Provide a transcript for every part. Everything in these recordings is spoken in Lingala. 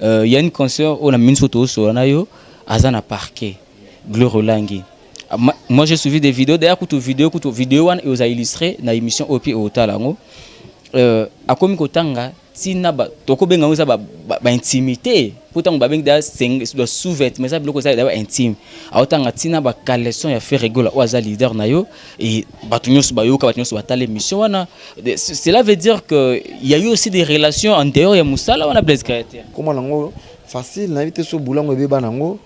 y a une concert on a mis photo sur nayo azana parquet Gloire Langi. Moi j'ai suivi des vidéos d'ailleurs kutu vidéo one et aux a illustré na émission Opi au Talango akomi kotanga tina ba toko benga uza ba intimité pourtant ba benga da sous-vêtements mais ça biloko ça da intime aotanga tina ba collection ya fait rigolo oza leader na yo et batunyoso ba yoka batunyoso batale émission wana cela veut dire que il y a eu aussi des relations en dehors ya musala wana Blaise Créateur comment nango facile na vite so bulango be banango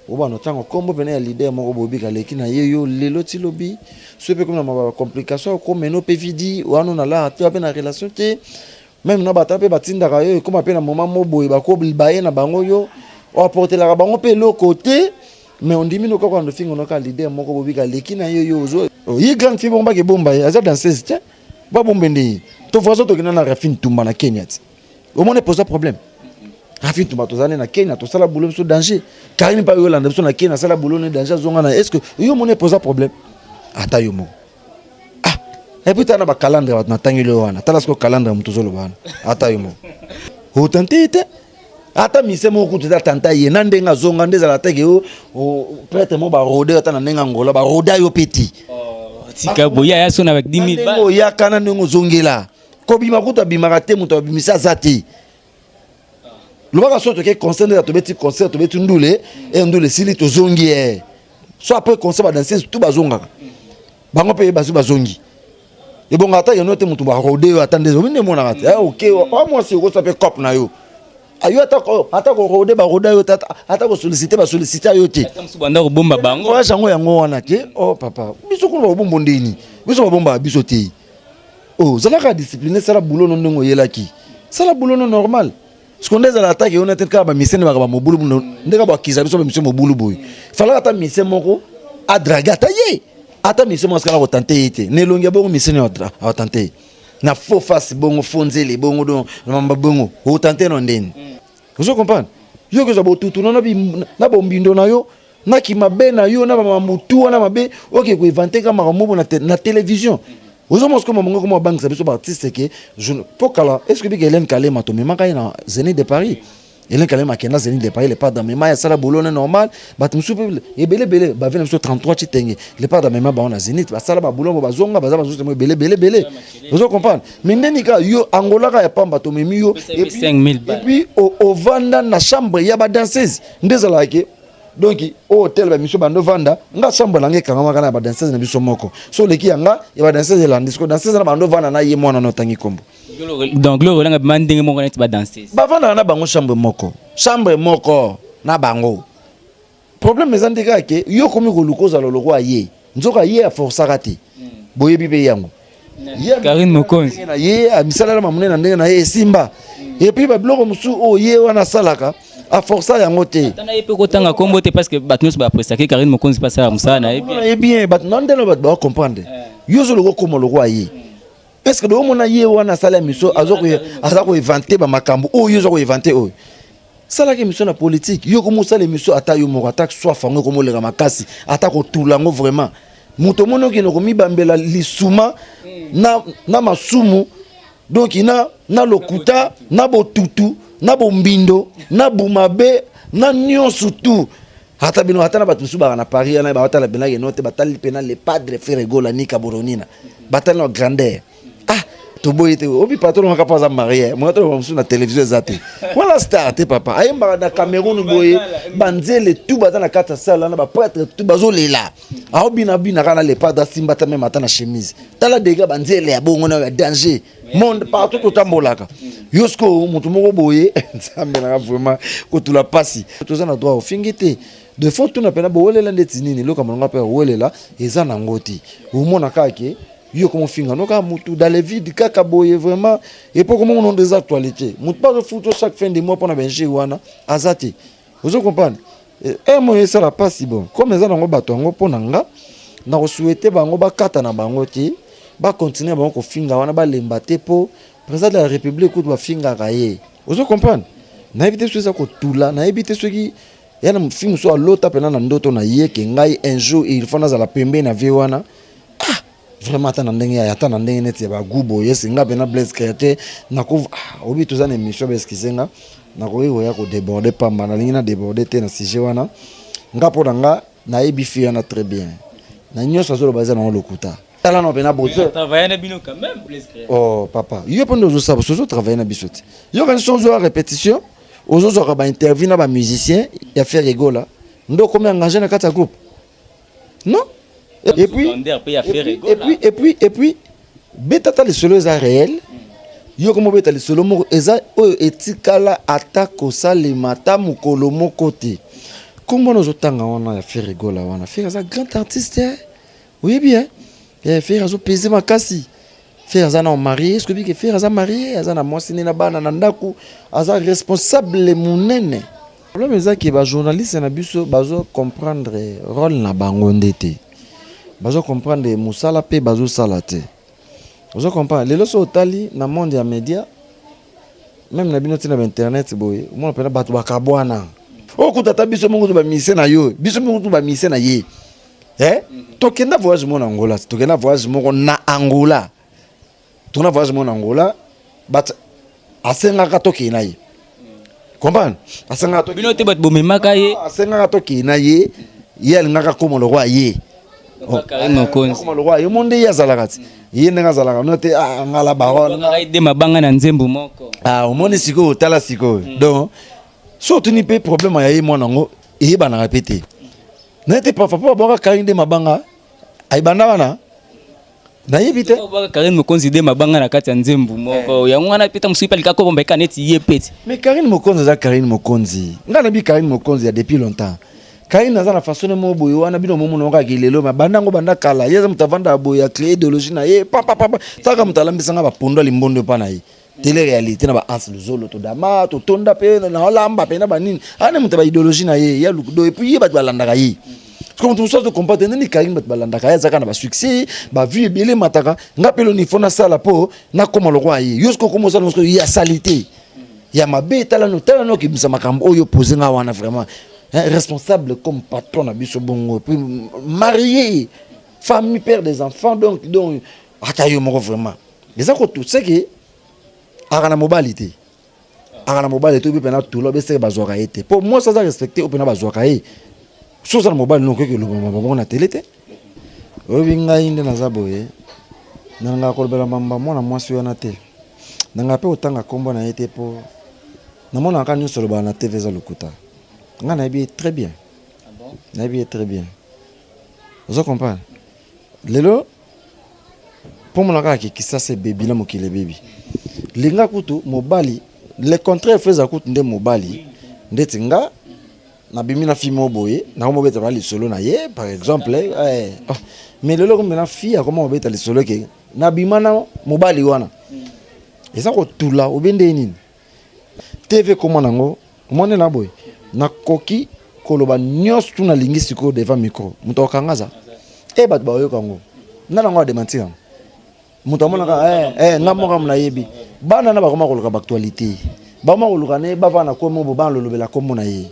oba no tango kombo bene ya leader moko bobika leki na yeyo lelo ti lobi so pe comme na ma complication comme no pe vidi wana na la tu na relation te même na batape batinda ka yo comme pe na moment mo boy ba ko baye na bango yo o apporter la bango pe le côté mais on dit mino ko quand fingo no ka leader moko bobika leki na yeyo zo yi grand fi bomba ke bomba ya za danseuse tiens ba bombende to voisin to kina na Rafin Tumba na Kenya ti au moins pose problème Rafin Tumba to zane na Kenya to sala boulot so danger Karim pa yo landa so na Kenya sala boulot na danger zonga na est-ce que yo mon pose problème ata yo mo et puis t'as un calendrier na tangile wana tala sko calendrier mutuzolo bana ata yo mo ho tantete ata mise mo ku tuta tanta ye na ndenga zonga ndeza la tege o prêtre mo ba rode ata na nenga ngola ba roda yo petit tika boya ya sona avec 10 000 ba o ya kana ndengo zongela ko bima ku to bima te muto bimisa zati le va sorte que concert de to concert to beti ndule et ndule sili to zongi so après concert ba danser tout bazonga bango pe bazongi et bon ata yono te mutu ba rodeo atande zo mine mona ata OK moi c'est ko sape cop na yo ayo ata ko rode ba roda yo ata ko solliciter yo te banda ko bomba bango wa jango yango wana ke oh papa biso ko ba bombo ndeni biso ba bomba biso te oh zala ka discipliner sala boulot non ndongo yelaki sala boulot non normal ce qu'on est à l'attaque on était ka ba misene ba ba mobulu ndeka ba kiza biso ba misene mobulu boy fala ata misene moko a dragata ye ata mission mo skala ko tenter ite ne longia bongo mission a tenter na faux face bongo fonzeli bongo don mamba bongo o tenter non ndeni vous comprenez yo ko zabo tutu na bombindo na yo na ki mabe na yo na ba mutu na mabe OK ko inventer ka makambo na télévision vous avez comme mon comme banque ça biso artiste que je pokala est-ce que Hélène Kalema to mema ka na Zénith de Paris Hélène Kalema kena Zénith de Paris le pas dans mes mains ça la bolone normal bat musu et belé ba 33 titenge le pas dans mes mains ba on a Zénith ba sala ba bolone ba zonga ba za ba belé vous comprenez mais ndeni ka yo Angola ka ya pamba to memi yo et puis 5000 et puis au vanda na chambre ya ba danseuse ndezala ke donc au hôtel ba miso bando vanda nga chambre lange kanga makana ba danseuse na biso moko so leki yanga ya ba danseuse la ndisco danseuse na bando vanda na ye mwana no tangi kombo donc Gloire Langi mandenge moko na ba danseuse ba vanda na bango chambre moko na bango problème ezandika ke yo komi ko lukoza loloko aye nzoka ye a força raté boyebi be yango Karine Mokonzi na ye a misala na mamune na ndenge na ye simba et puis ba bloko musu o ye wana salaka a força yango te tana yepe ko tanga kombo te parce que batnos ba prestaker Karine Mokonzi pas ça musala na et bien bat non ndelo bat ba comprendre yo zo loko komo loko aye est-ce que do mona ye wana sala miso azako inventer ba makambo o yo zo ko inventer o sala ke miso na politique yo ko musala miso ata yo moko ata soit fango ko molega makasi ata ko tulango vraiment muto mono ki no ko mibambela lisuma na masumu donc na lokuta na botutu na bombindo na bumabe na nyonso tout ata bino ata na batu suba na Paris na ba ata la benage note batali pena le padre Ferregola ni Kaboronina batali na grandeur to boyete obi patron ka pas marié moi to on na télévision zate voilà star te papa ayemba na Cameroun boye banzele tout bata na kata sala na ba prêtre tout bazolela aobina bina kana le padre simba ta même ata na chemise tala dega banzele ya bongo na danger monde partout to tambolaka yosko mutu moko boye nzambe na vraiment ko tula pasi to za na droit ofingite de fond tout na pena bowelela ndeti nini loka monga pe welela eza na ngoti omona kake yo comme finga no ka mutu dans les vides kaka boye vraiment et pour comment on des actualités mutu pas de photo chaque fin de mois pour na benji wana azati vous comprenez et moi ça la passe bon comme ça ngo bato ngo pona nga na ko souhaiter bango ba kata na bango ti ba continuer bango ko finga wana ba lemba te po président de la république ko ba finga ka ye vous comprenez na éviter ce ça ko tula na éviter ce qui yana mfingu so alota pena na ndoto na ye ke ngai un jour il faut na za la pembe na vie wana vraiment ata na ndenge neti ya bagubo yesinga pena Blaise Créateur nako obi toza na émission beskisenga nakoki koya kodeborder pamba nalingi na déborder te na sujet wana nga mpo na nga nayebi fi wana très bien na nyonso azoloba eza nango lokuta tala na pena bozo travailler na bino quand même Blaise Créateur. Oh papa yo mpo nde ozosaba sozo travailler na biso te yo kani so ozwa répétition ozozwaka bainterview na bamusicien ya faire rigola nde okomi engagé na kati ya groupe non et puis betata lisolo eza réel yo komo beta lisolo moko eza oyo etikala ata kosalema ata mokolo moko te kombona ozotanga wana ya faire rigola wana faire aza grand artiste oyebi faire azopese makasi faire aza na marié est-ce que bike faire aza marié aza na mwasi ne na bana na ndako aza responsable monene problème eza ke bajournaliste na biso bazo comprendre rôle na bango nde te bazo comprendre mosala mpe bazosala te ozo comprendre lelo so otali na monde ya média même na bino tina ba internet boye omona pena bato bakabwana okuta ta biso mongo to ba mise na yo biso mongo to ba mise na ye tokenda voyage mo na Angola tokenda voyage moko na Angola tona voyage mo na Angola but asengaka tokena ye comprendre asengaka to bino te bato bomemaka ye asengaka tokena ye ye alingaka komo lo roi ye Karim Mokonzi komo lo roi ye monde ye azalaka ti ye ndenga azalaka no te ngala baron ngaka ide mabanga na nzembo moko omoni siko tala siko donc so tuni pe problème ya ye mwana ngo eyeba na répéter na te papa boka Karim de mabanga aibanda wana na yebite boka Karim Mokonzi de mabanga na kati ya nzembo moko yango wana pita musuipa likako bomba kaneti ye peti mais Karim Mokonzi za Karim Mokonzi ngana bi Karim Mokonzi ya depuis longtemps Karim naza na façon mo boye wana bino momo nonga kilelo mabanda ngo banda kala yeza mutavanda boye ya créer idéologie na ye papa taka mutalambisa nga bapondo limbondo pa na ye télé réalité na ba ans luzolo to dama to tonda pe na olamba pe na banini ane mutaba idéologie na ye ya lukudo et puis ye bat balanda ka ye comme tout ça de combattre ni Karim bat balanda ka ya zaka na ba succès ba vie belé mataka nga pelo ni fona sala po na koma lo kwa ye yosko komo sala yosko ya salité ya mabe tala no ki bisa makambo oyo poser nga wana vraiment responsable comme patron na biso bongo puis marié famille père des enfants donc atayo moko vraiment les ako tout c'est que akana mobilité akana mobilité bi pena tout lo be se bazwaka été pour moi ça respecter opena bazwaka ye so ça mobile non que le bon na télé te obi ngai nde naza boye nanga kolbela mamba mwana mwasi wana te nanga pe otanga kombo na été po na mona ka nyuso lo ba na TV za lokuta nga na bien très bien na bien très bien vous comprenez lelo pour mon ka ki ça c'est baby na mokile baby linga kutu mobali le contraire faisait kutu nde mobali ndeti nga na bimi na fi moboye na mo beta li solo na ye par exemple mais lelo comme na fi comment beta li solo ke na bima na mobali wana eza ko tula obende nini TV comment nango mone na boy na koki koloba nyos tuna lingi siko devant micro muto kangaza bat ba yo kango na nango de mentir muto mona ka nga mo kam na yebi bana na ba koma koloka actualité ba ma koloka ne ba bana ko mo ba lolobela ko mona ye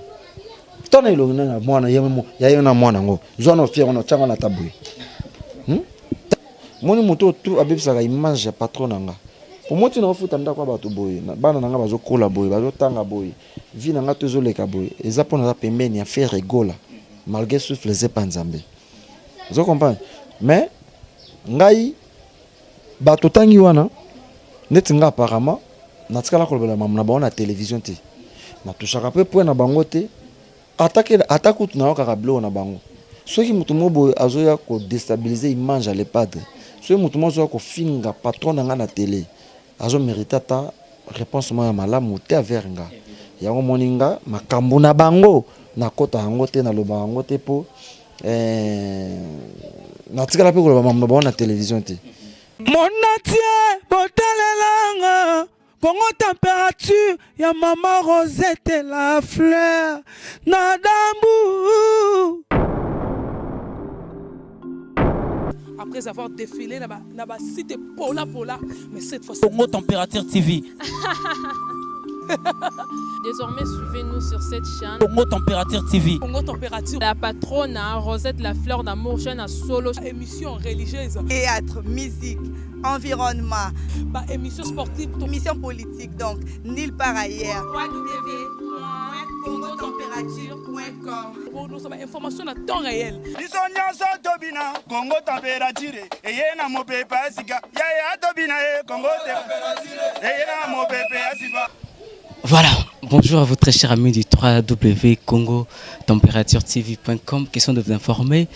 tona ilo na mwana ye na mwana ngo zona fier on tanga na tabou moni muto tu abebisa ka image ya patron nga pour moi tu na futa ndako ba to boy bana nga bazo kola boy bazo tanga boy vi na nga tozo leka boy eza pona za pembeni ya faire rigola malgré souffle les panzambe vous comprenez mais ngai ba to tangi wana net nga apparemment na tikala kolobela mamu na ba na télévision te na touchaka pe point na bango te attaque na okaka blo na bango soki mutu mobo azoya ko déstabiliser image à l'EPAD soki mutu mo azoya ko finga patron nga na télé azo mérita ta réponse mo ya malamu te vers nga yango moninga makambo na bango na kota yango te na loba yango te po na tikala pe koloba mamu na ba na télévision te Monatie botalelanga Congo température ya maman Rosette la fleur Nadambu. Après avoir défilé là-bas, cité Pola, mais cette fois Congo Température TV. Désormais, suivez-nous sur cette chaîne. Congo Température TV. Congo Température. La patronne Rosette La Fleur d'Amour, chaîne à solo. Émission religieuse. Théâtre, musique, environnement. Bah, émission sportive. Émission politique, donc nulle part ailleurs. www.congotempérature.com. Pour nous avons information à temps réel. Congo Température. Et na mo pepe asika. Ya tobina Congo Température. Et na mo pepe asika. Voilà, bonjour à vous très chers amis du 3w.congotempérature-tv.com. Question de vous informer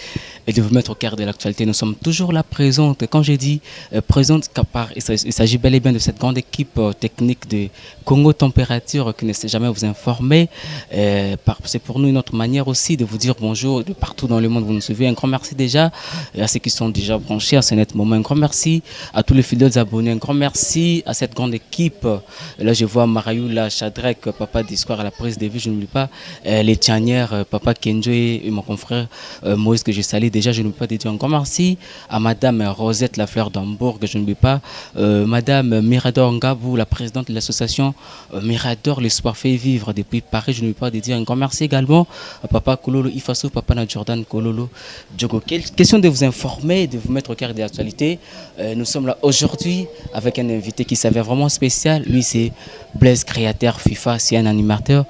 et de vous mettre au cœur de l'actualité. Nous sommes toujours là présentes. Quand j'ai dit présente, il s'agit bel et bien de cette grande équipe technique de Congo Température qui ne sait jamais vous informer. C'est pour nous une autre manière aussi de vous dire bonjour de partout dans le monde. Vous nous suivez. Un grand merci déjà à ceux qui sont déjà branchés à ce net moment. Un grand merci à tous les fidèles abonnés. Un grand merci à cette grande équipe. Là, je vois Marayoula Chadrek, papa d'Histoire à la prise de vue, je n'oublie pas les tianières, papa Kenjo et mon confrère Moïse que je salue déjà, je n'oublie pas de dire encore merci à madame Rosette La Fleur d'Hambourg, je n'oublie pas madame Mirador Ngabou, la présidente de l'association Mirador, l'espoir fait vivre depuis Paris, je n'oublie pas de dire encore merci également à papa Kololo Ifaso, papa na Jordan Kololo Djogo. Question de vous informer, de vous mettre au cœur de l'actualité. Nous sommes là aujourd'hui avec un invité qui s'avère vraiment spécial, lui c'est Blaise Créateur FIFA, c'est un animateur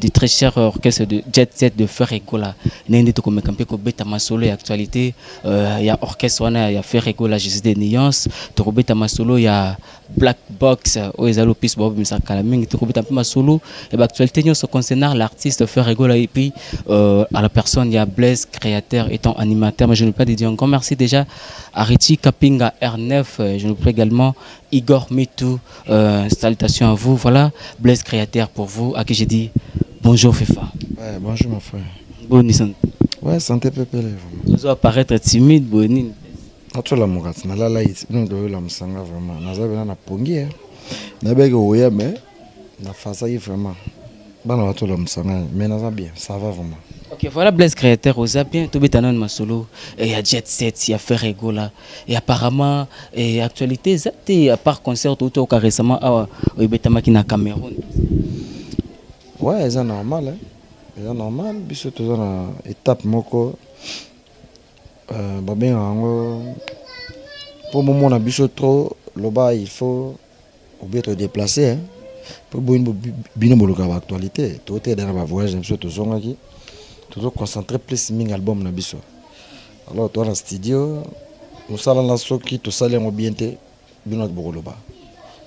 du très cher orchestre de Jet Set de Ferregola. Nende to comme campé ko beta masolo et actualité, il y a orchestre wana, il y a Ferregola, Jésus des Nuances, to ko beta masolo, il y a Black Box, o ezalo pis bob misa kala mingi to ko beta masolo et actualité nous se concernant l'artiste Ferregola et puis à la personne il y a Blaise Créateur étant animateur, mais je ne peux pas dire encore merci déjà à Richie Kapinga R9, je ne peux également Igor Mitou, salutations à vous. Voilà, Blaise Créateur pour vous, à qui j'ai dit bonjour FIFA. Ouais, bonjour mon frère. Bonne santé. Ouais, santé pépé. Vous allez paraître timide, bonne. Atola mugati na lala iti bino do la musanga vraiment. Naza bena na pongi. Na bege oya mais na fasa yi vraiment. Bana watola musanga mais naza bien, ça va vraiment. Ok, voilà Blaise Créateur, vous avez bien, tout bétanon ma solo, il y a Jet Set, il y a Ferregola, et apparemment, et actualité, c'était à part concert, tout au cas récemment, il y a na Cameroun. Ouais, c'est normal, hein. C'est normal, biso toujours na étape moko, babin ango, pour le moment, on a biso trop, là-bas, il faut être déplacé, hein. Pour bien boloka actualité, tout est dans la voyage, biso toujours aquí. Toujours concentré plus sur l'album na biso. Alors toi dans le studio, nous allons la soki to sale en bien te bino bokoloba.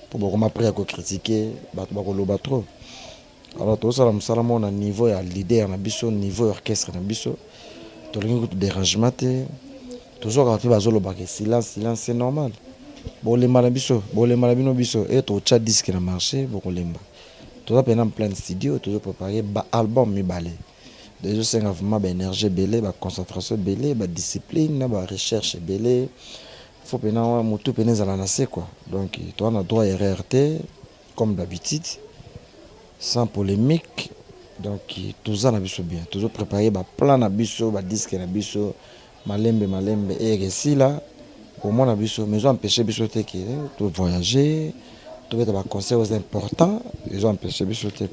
Pour beaucoup après à critiquer, ba bokoloba trop. Alors toi ça musala mon niveau ya leader na biso, niveau orchestre na biso. To lingi ko dérangement te. Toujours quand tu vas zoloba que silence c'est normal. Bolemba na biso, bolemba na bino biso et to chat disque na marché bokolemba. Toi pendant plein studio, toujours préparer ba album mi balé. Déjà c'est vraiment énergie belé, concentration belé, discipline, recherche belé. Faut pénal moto pénal à la nasse quoi. Donc toi on a droit à RRT comme d'habitude, sans polémique. Donc tout ça n'a biso bien. Toujours préparer plan na biso, disque na biso, malembe et ici là pour moi na biso, mais ils ont empêché biso te que de voyager, tout être des conseils importants, ils ont empêché biso te.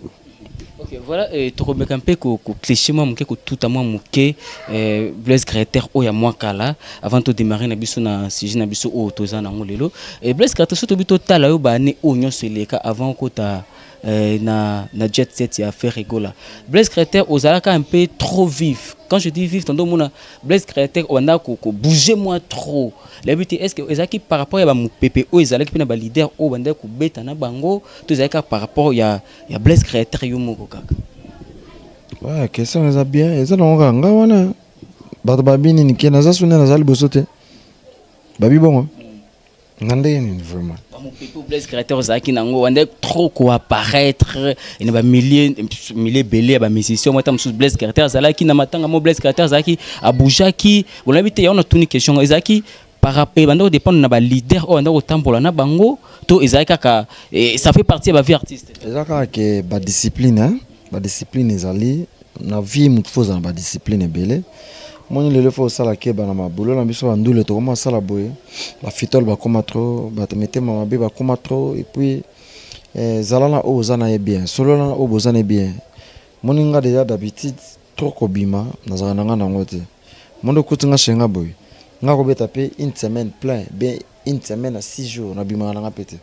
Ok, voilà, tu remets un peu que cliché moi que tout à moi muke Blaise Créateur o ya moi kala avant de démarrer na biso na sujet na biso o toza na ngolelo et Blaise Créateur surtout bito tala yo ba ne o nyonso leka avant ko ta na Jet Set ya Ferregola. Blaise Créateur ozalaka un peu trop vif. Quand je dis vif, tantôt mon Blaise Créateur on a ko bouger moi trop. La but est-ce que ezaki par rapport ya ba mu PPO ezalaki pena ba leader o banda ko beta na bango to ezalaka par rapport ya Blaise Créateur yo moko kaka. Ouais, question est bien, et ça on nga wana. Bato babini ni kena za suna na zali bosote. Babi bongo. Ngande ni vraiment. Mon PPO Blaise Créateur ezalaki nango banda trop ko apparaître et ba milliers belé ba musicien moi tam sous Blaise Créateur ezalaki na matanga mo Blaise Créateur ezalaki abujaki. On a vite on a tuni question ezalaki par rapport banda dépendre na ba leader o banda ko tambola na bango to ezalaki kaka et ça fait partie de la vie artiste. Ezalaka que ba discipline hein. La discipline est allée, la vie est fausse dans la discipline belé. Moi le faut ça la ke bana ma boulot la biso andule to comment ça la boye. La fitole ba comme trop, ba te mettre ma bé ba comme trop et puis zalana o zana ye bien solo na o bozana bien moninga déjà d'habitude trop kobima nazana nga nango te mondo kutinga shenga boy nga ko beta pe une semaine plein ben une semaine à 6 jours na bima nga pété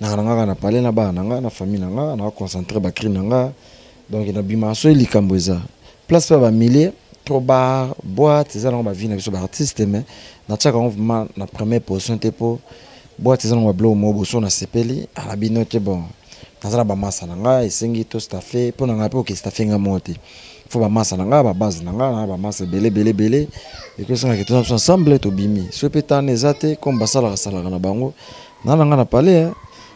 na nga na parler na bana nga na famille nga na concentrer ba cri nga donc na bima so likambo eza place pa ba milliers trop bar boîte za ba vie na biso ba artiste mais na tchaka on vraiment na première position te po boîte za ba blo mo boso na sepeli ala binote bon nazala ba massa nga esengi to staffer po na nga pe ok staffer nga monte faut ba massa nga ba base nga na ba massa belé et que ça que tous ensemble to bimi so petane ezate comme basala sala na bango na nga na parler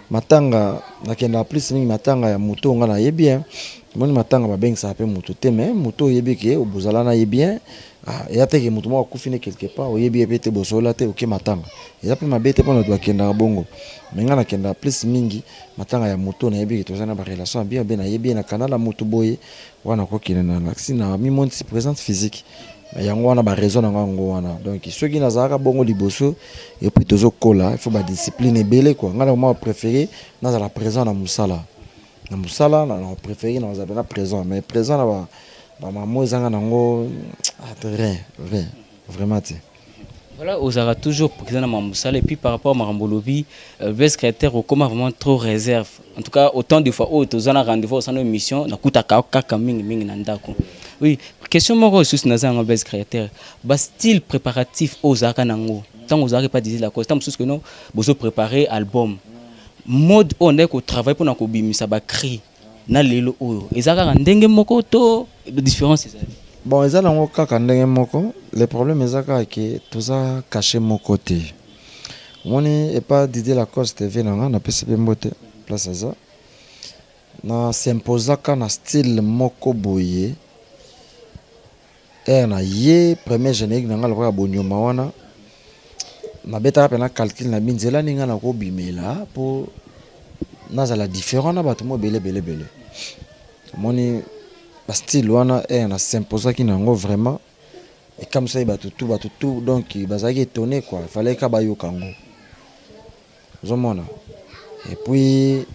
matanga nakenda plus mingi matanga ya moto nga na ye bien moni matanga ba bengisa pe moto te mais moto yebi ke obuzala na ye bien ya te ke moto mo akufine quelque part oyebi pe te bosola te ok matanga ya pe mabete pona to akenda bongo mais nga nakenda plus mingi matanga ya moto na yebi ke tozana ba relation bien na yebi na kanala moto boye wana ko kinena na sina mi monte présence physique yango wana ba raison na ngo wana donc soki nazaka bongo liboso et puis tozo kola il faut ba discipline ebele quoi nga na moi préféré nazala présent na musala na préféré na zabena présent mais présent na ba mamo zanga nango rien vraiment te voilà osara toujours présent na musala et puis par rapport à Marambolobi best créateur comment vraiment trop réserve en tout cas autant de fois tozana rendez-vous au sana émission na kutaka kaka mingi na ndako. Oui, question moko sous nazanga best créateur. Ba style préparatif aux akanango. Tant aux pas dire la cause, tant que non, bozo préparer album. Mode on est ko travail pour na ko bimisa ba cri na lelo oyo. Ezaka ndenge moko to de différence c'est ça. Bon, ezala ngo kaka ndenge moko, le problème ezaka ke toza caché mon côté. Moni et pas Didier Lacoste TV na PCP mbote place ça. Na s'imposaka na style moko boye. Na ye premier générique na ngala kwa bonyoma wana na beta pena calcul na binzela ninga na ko bimela po nazala différent na bato mo belé moni ba style wana na s'imposa ki nango vraiment et comme ça bato tout donc bazaki étonné quoi fallait ka ba yokango zomona et puis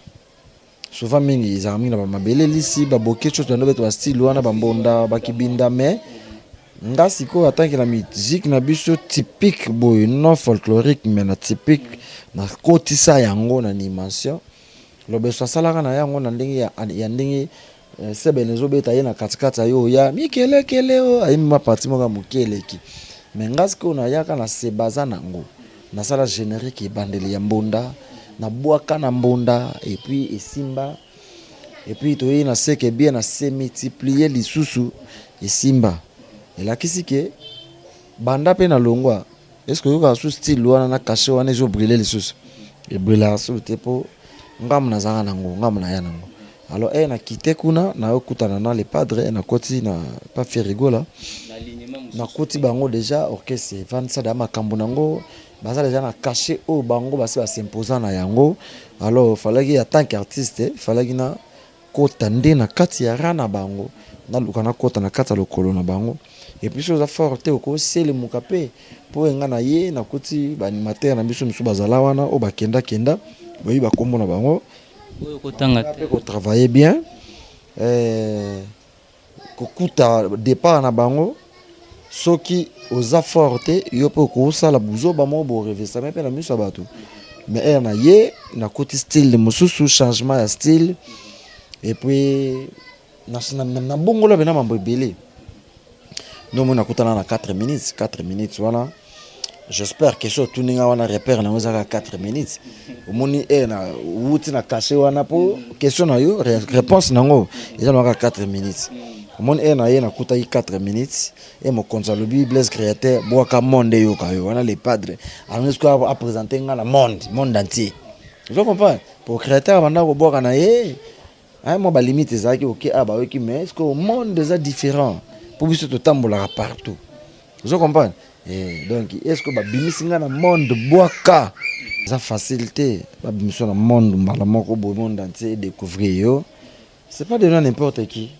souvent mingi izami na ba mabele lisi ba boke chose na beto style wana ba mbonda ba kibinda mais nga siko atanki la musique na biso typique boy non folklorique mais na typique na kotisa yango na animation lo beso salaka na yango na ndenge ya ndenge sebe nezo beta ye na katikata yo ya mikele o ayi ma parti mo ga mukeleki mais nga siko na yaka na sebaza nango na sala générique bandeli ya mbonda na bwaka na mbonda et puis esimba et puis to yi na seke bien na se multiplier lisusu esimba. Et là, qu'est-ce que banda pe na longwa est-ce que yoka sous style wana na caché wana zo brûler les sous et brûler sous tepo ngam na zanga nango ngam na ya nango alors na quitté kuna na okutana na les padres na koti na pas faire rigola na koti bango déjà orchestre van ça da makambo nango baza déjà na caché au bango basi ba s'imposer na yango alors fallait qu'il y a tant qu'artiste fallait qu'il na kota nde na kati ya rana bango na lukana kota na kata lokolo na bango. Et puis chose forte ko c'est le mukape po nga na ye na kuti ba animateur na biso misu bazala wana o ba kenda boyi ba kombo na bango oyo ko tanga ko travailler bien ko kuta départ na bango soki oza forte yo po ko sala buzo ba mo bo revesa mais pe na misu bato mais na ye na kuti style de mususu changement ya style et puis na bongo la bena mambo belé. Nous on a coupé na 4 minutes voilà. J'espère que ça tout ninga wana repère na ozaka 4 minutes. Omoni na wuti na caché wana po question na yo réponse nango eza na 4 minutes. Omoni na ye na kuta 4 minutes et mo konzalobi Blaise créateur boaka monde yo kayo wana les padres. Alors est-ce qu'on a présenter nga monde entier. Je comprends pour créateur banda ko boaka na ye moi ba limite ezaki OK ba oui mais est-ce que le monde est différent pour biso to tambola partout. Vous comprenez et donc est-ce que ba bimisinga na monde boaka ça facilité ba bimiso na monde mbala moko bo monde entier découvrir yo c'est pas de n'importe qui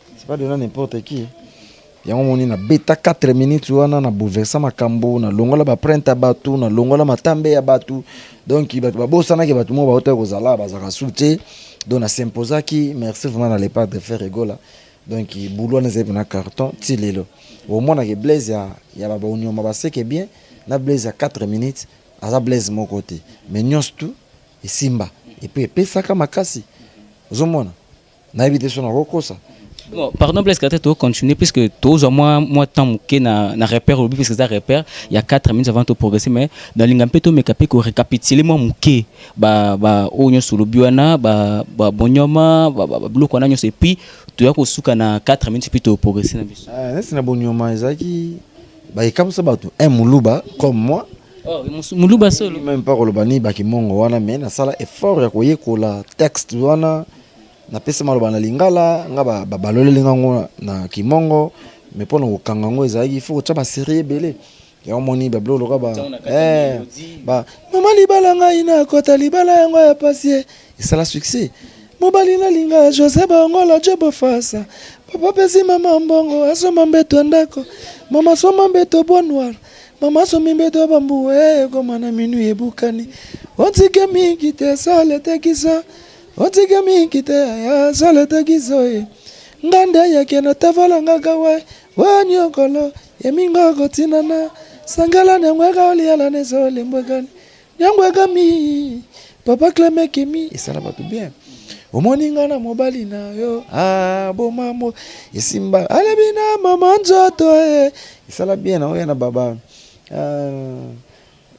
yango moni na beta 4 minutes wana na bouleverser makambo na longola ba prenta batu na longola matambe ya batu donc ba bosana ke batu mo ba hota kozala ba zaka souté donc na s'imposaki merci vraiment na l'époque de faire rigola donc boulot na zebe na carton ti lelo au moins na Blaise ya ba union ba seke bien na Blaise à 4 minutes aza Blaise mon côté mais nyonso tout et simba et puis pesaka makasi ozomona na éviter son rokosa. Bon, pardon Blaise Carter, tu continuer puisque tous moi temps que na repère au parce que ça repère il y a 4 minutes avant de progresser mais dans l'ingampé to mekapé ko récapituler moi muke ba onyo solo biwana ba bonyoma ba bloko na nyose puis tu ya ko suka na 4 minutes puis to progresser na biso. C'est na bonyoma ezaki ba comme ça ba un muluba comme moi. Oh, muluba solo même pas kolobani ba kimongo wana mais na sala effort ya koyekola texte wana na pesa maloba na lingala nga baloleli ngango na kimongo mais pona kokanga ngo ezalaki il faut kotia basérie ebele ya omoni babloloka ba mama libala ngai na kota libala yango ya pasie esala succès mobali na linga José Bangola jobo fasa papa pesi mama mbongo asoma mbeto ndako mama soma mbeto bonnoir mama somi mbeto bambu koma na minu ebukani otike mingi te sale te kiso otike mingi te ya sale te kiso ngande yake na tavala ngagawa wanyokolo yeminga kotinana sangala nengwega oliala nezo lembwegani nyangwega mi papa Clément Kemi esala batu bien omoni nga na mobali na yo bomamo esimba alebina mama nzoto esala bien na oya na baba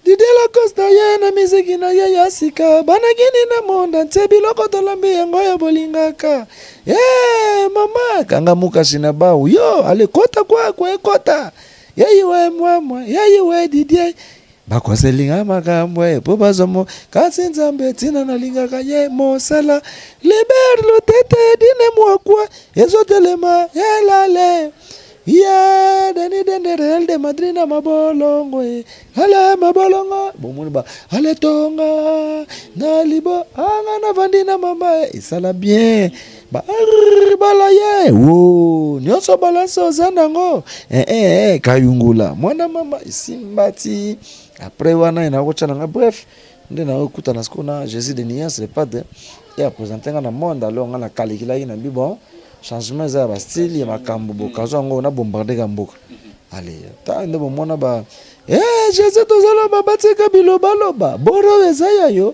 Didela Costa ye na miziki na ye ya sika banagini na monda nte biloko tolambi yango ya bolingaka mama kanga mukashi na bau yo ale kota kwa ekota yeyiwe mwamwa yeyiwe Didier bakoselinga makambo po bazomo kasi nzambe tina nalingaka ye mosala liber lotete dine mwakwa ezotelema yelale ya deni dende Real de Madrid na mabolongo ale mabolongo bomoni ba ale tonga na libo anga na vandi na mama isala bien ba bala ye wo nyonso balanso zanango kayungula mwana mama isimbati après wana ina kochana bref nde na okuta na skona Jésus de Nias le padre et a présenté na monde alors on a calculé na bon changement za ba style ya makambo bokazo ngo na bombarder ka mboka allez ta ndo bomona ba Jésus tozala babatika bilobaloba boro ezaya yo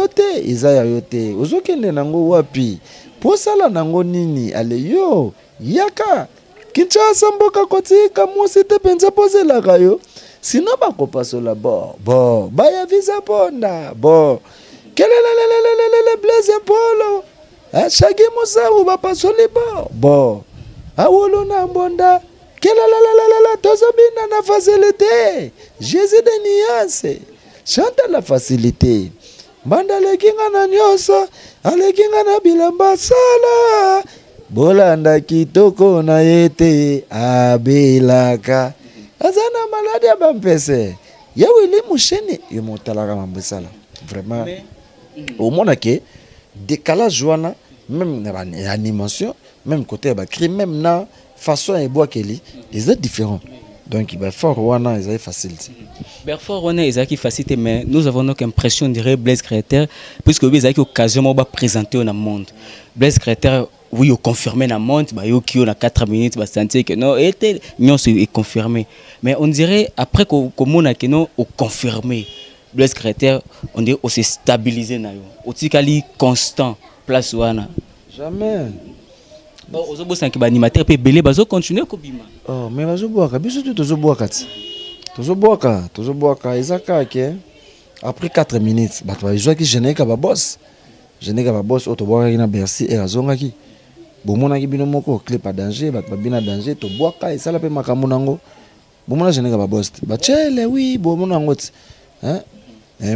te ozokende nango wapi posala nango nini ale yo yaka Kinshasa mboka kotika musi te penza posela kayo sino bakopasola bo baya visa ponda bo kelelelelelele Blaise Polo Shagi Musawu bapasoli bo awolo na mbonda kelelelelele tozobina na facilité Jésus de Nias chante la facilité banda lekinga na nyoso alekinga na bilamba sala bolanda kitoko na yete abelaka azana maladi ya bampese yawili musheni yomotalaka mambesala vraiment au monde que décalage wana même na animation même côté ba cri même na façon et bois keli ils sont différents donc il va fort wana ils facile fort wana ils facile mais nous avons donc impression dirait Blaise Carter puisque ils ont occasion de présenter au monde Blaise Carter oui au confirmé dans le monde bah yo qui on a 4 minutes bah sentir que non était non c'est confirmé mais on dirait après comme on a que non au confirmé Blaise Carter on dirait on s'est stabilisé na yo au tikali constant place wana jamais bon ozobo sanki ba animateur pe belé bazo continuer ko bima oh mais bazo boaka biso tout tozo boaka ezaka ke après 4 minutes ba to joie ki généka ba boss auto boaka na Bercy et azongaki bomona ki bino moko clip à danger ba bina danger to boaka esala pe makambo nango bomona généka ba boss ba chele oui bomona ngoti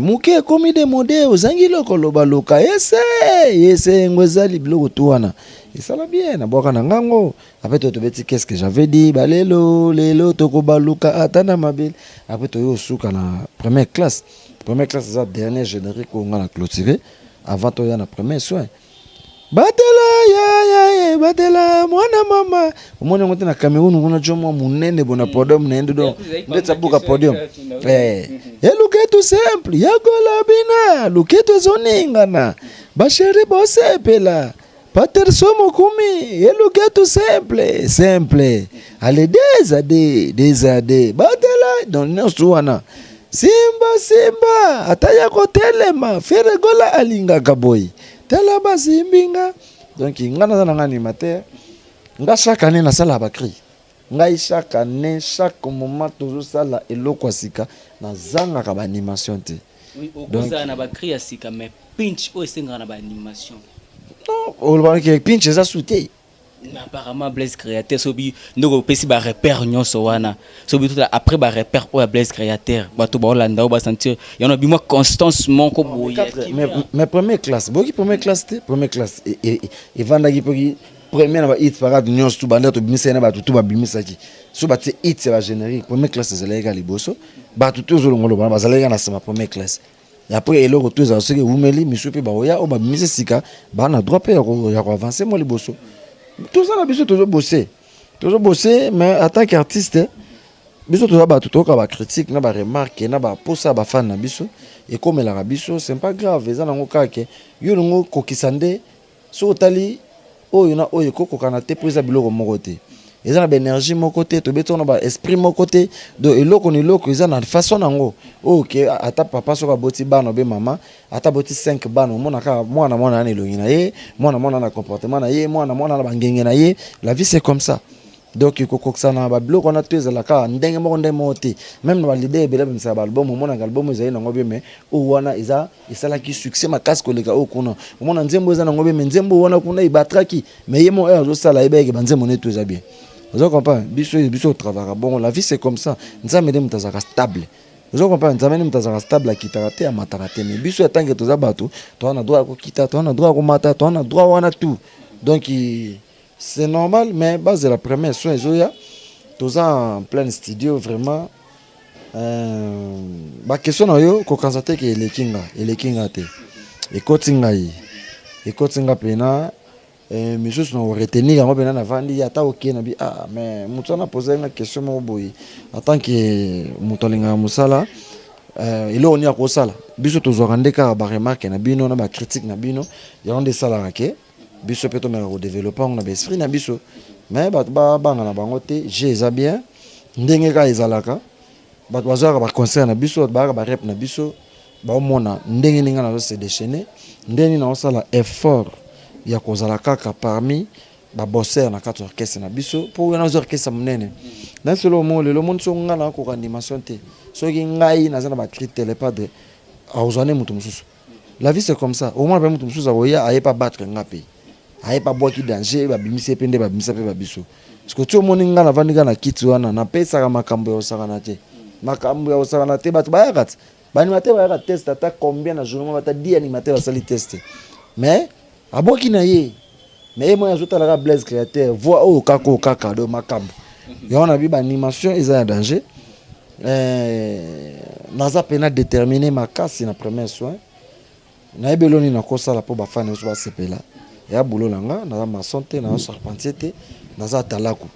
muke komi de mode ozangi lokolo baloka ese ngwezali biloko tuwana esala bien na boka na ngango après to beti qu'est-ce que j'avais dit balelo lelo toko baluka atana mabel après to yo suka na première classe ça dernier générique on a clôturé avant to ya na premier soin batela mwana mama umone ngote na Cameroun ngona jomo munene bona podium nende do ndetsa buka podium luketu simple yakola bina luketu zoningana basheri bosepela paterso mokumi eluketu simple ale desade batela don nyonso wana simba ataya kotelema feregola alingaka boy tala basimbinga donc nga naza na nga animateur nga chaque année nasala bakri ngai chaque année chaque moment tozosala eloko ya sika nazangaka baanimation te donc na bakri ya sika mais pinch oyo esengaka na baanimation non olobaki pinch eza sute apparemment Blaise Créateur sobi ndoko pesi ba repère nyonso wana sobi tout après ba repère oyo Blaise Créateur bato ba olanda ba sentir yana bima constance moko boye mais première classe boki première classe te première classe et vandaki poki première na ba hit parade nyonso tout banda to bimisa na bato tout ba bimisaki so ba te hit c'est ba générique première classe ezaleka liboso bato tout zolongolo ba bazaleka na sama première classe et après eloko tout ça soki umeli misupe ba oya o ba bimisa sika ba na droit pe ya ko avancer mo liboso. Tout ça, nous toujours bossé, mais en tant qu'artiste, nous avons tout le critique, nous avons remarqué, nous avons posé à fan et comme la rabisso, c'est pas grave, ils ont un cas yo ngo kokisande, so tali, oh yona oh yoko kokanate prise à biloko mon côté. Ils ont l'énergie mon côté, tout béton na esprit mon côté, do eloko ni loko ils ont une façon nango. OK, ata papa so ka boti bano be mama, ata boti 5 bano mona ka mwana na elongi na ye, mwana na comportement na ye, mwana na bangenge na ye, la vie c'est comme ça. Donc koko sana ba bloko on a tous la ka ndenge mo ndenge moti, même na l'idée bela bimsa ba album mona ka album ezali nango be me o wana isa isala ki succès makasi koleka o kuna. Mona nzembo eza nango be me nzembo wana kuna ibatraki, mais ye mo zo sala ibeke banzembo ne tout ça bien. Vous comprenez? Biso travail. Bon, la vie c'est comme ça. Nous sommes des gens stables. Vous comprenez? Nous sommes des gens stables qui t'arrêtent à matarate. Mais biso tant que tu as battu, tu as droit à quitter, tu as droit à mater, tu as droit à tout. Donc c'est normal, mais base de la première soin, tu as en plein studio vraiment. Ma question est que quand que les kinga te, et cotinga pena. Mais je suis retenir en venant avant il y a ok nabi ah mais mutana poser une question mo boy en tant que mutolinga musala il on y a ko sala biso to zorande ka ba remarque na bino na ba critique na bino ya on de sala rake biso peto me développer on a ba esprit na biso mais ba banga na bango te j'ai ça bien ndenge ka ezalaka ba bazaka ba concert na biso ba rep na biso ba omona ndenge ninga na se déchaîner ndenge na sala effort ya kozala kaka parmi ba bosser na kati orchestre na biso pour na orchestre munene na solo mo le monde so ngana ko animation te so ki ngai na zana ba critère pas de a ozane mutu mususu la vie c'est comme ça au moins ba mutu mususu oya aye pas battre ngapi aye pas boki danger ba bimisi pende ba bimisa pe ba biso parce que tout monde ngana vandika na kiti wana na pesa ka makambo yo sakana te makambo yo sakana te ba yakat ba animateur ba yakat test ata combien na journée ba ta 10 animateurs ba sali test mais aboki na ye mais moi ajouta la Blaise Créateur voix au kaka de makambo ya on a vu ba animation ils ont danger naza pena déterminer ma casse na premier soin na ebeloni na kosala po ba fan so ba sepela ya boulot langa na ma santé na charpentier te naza talaku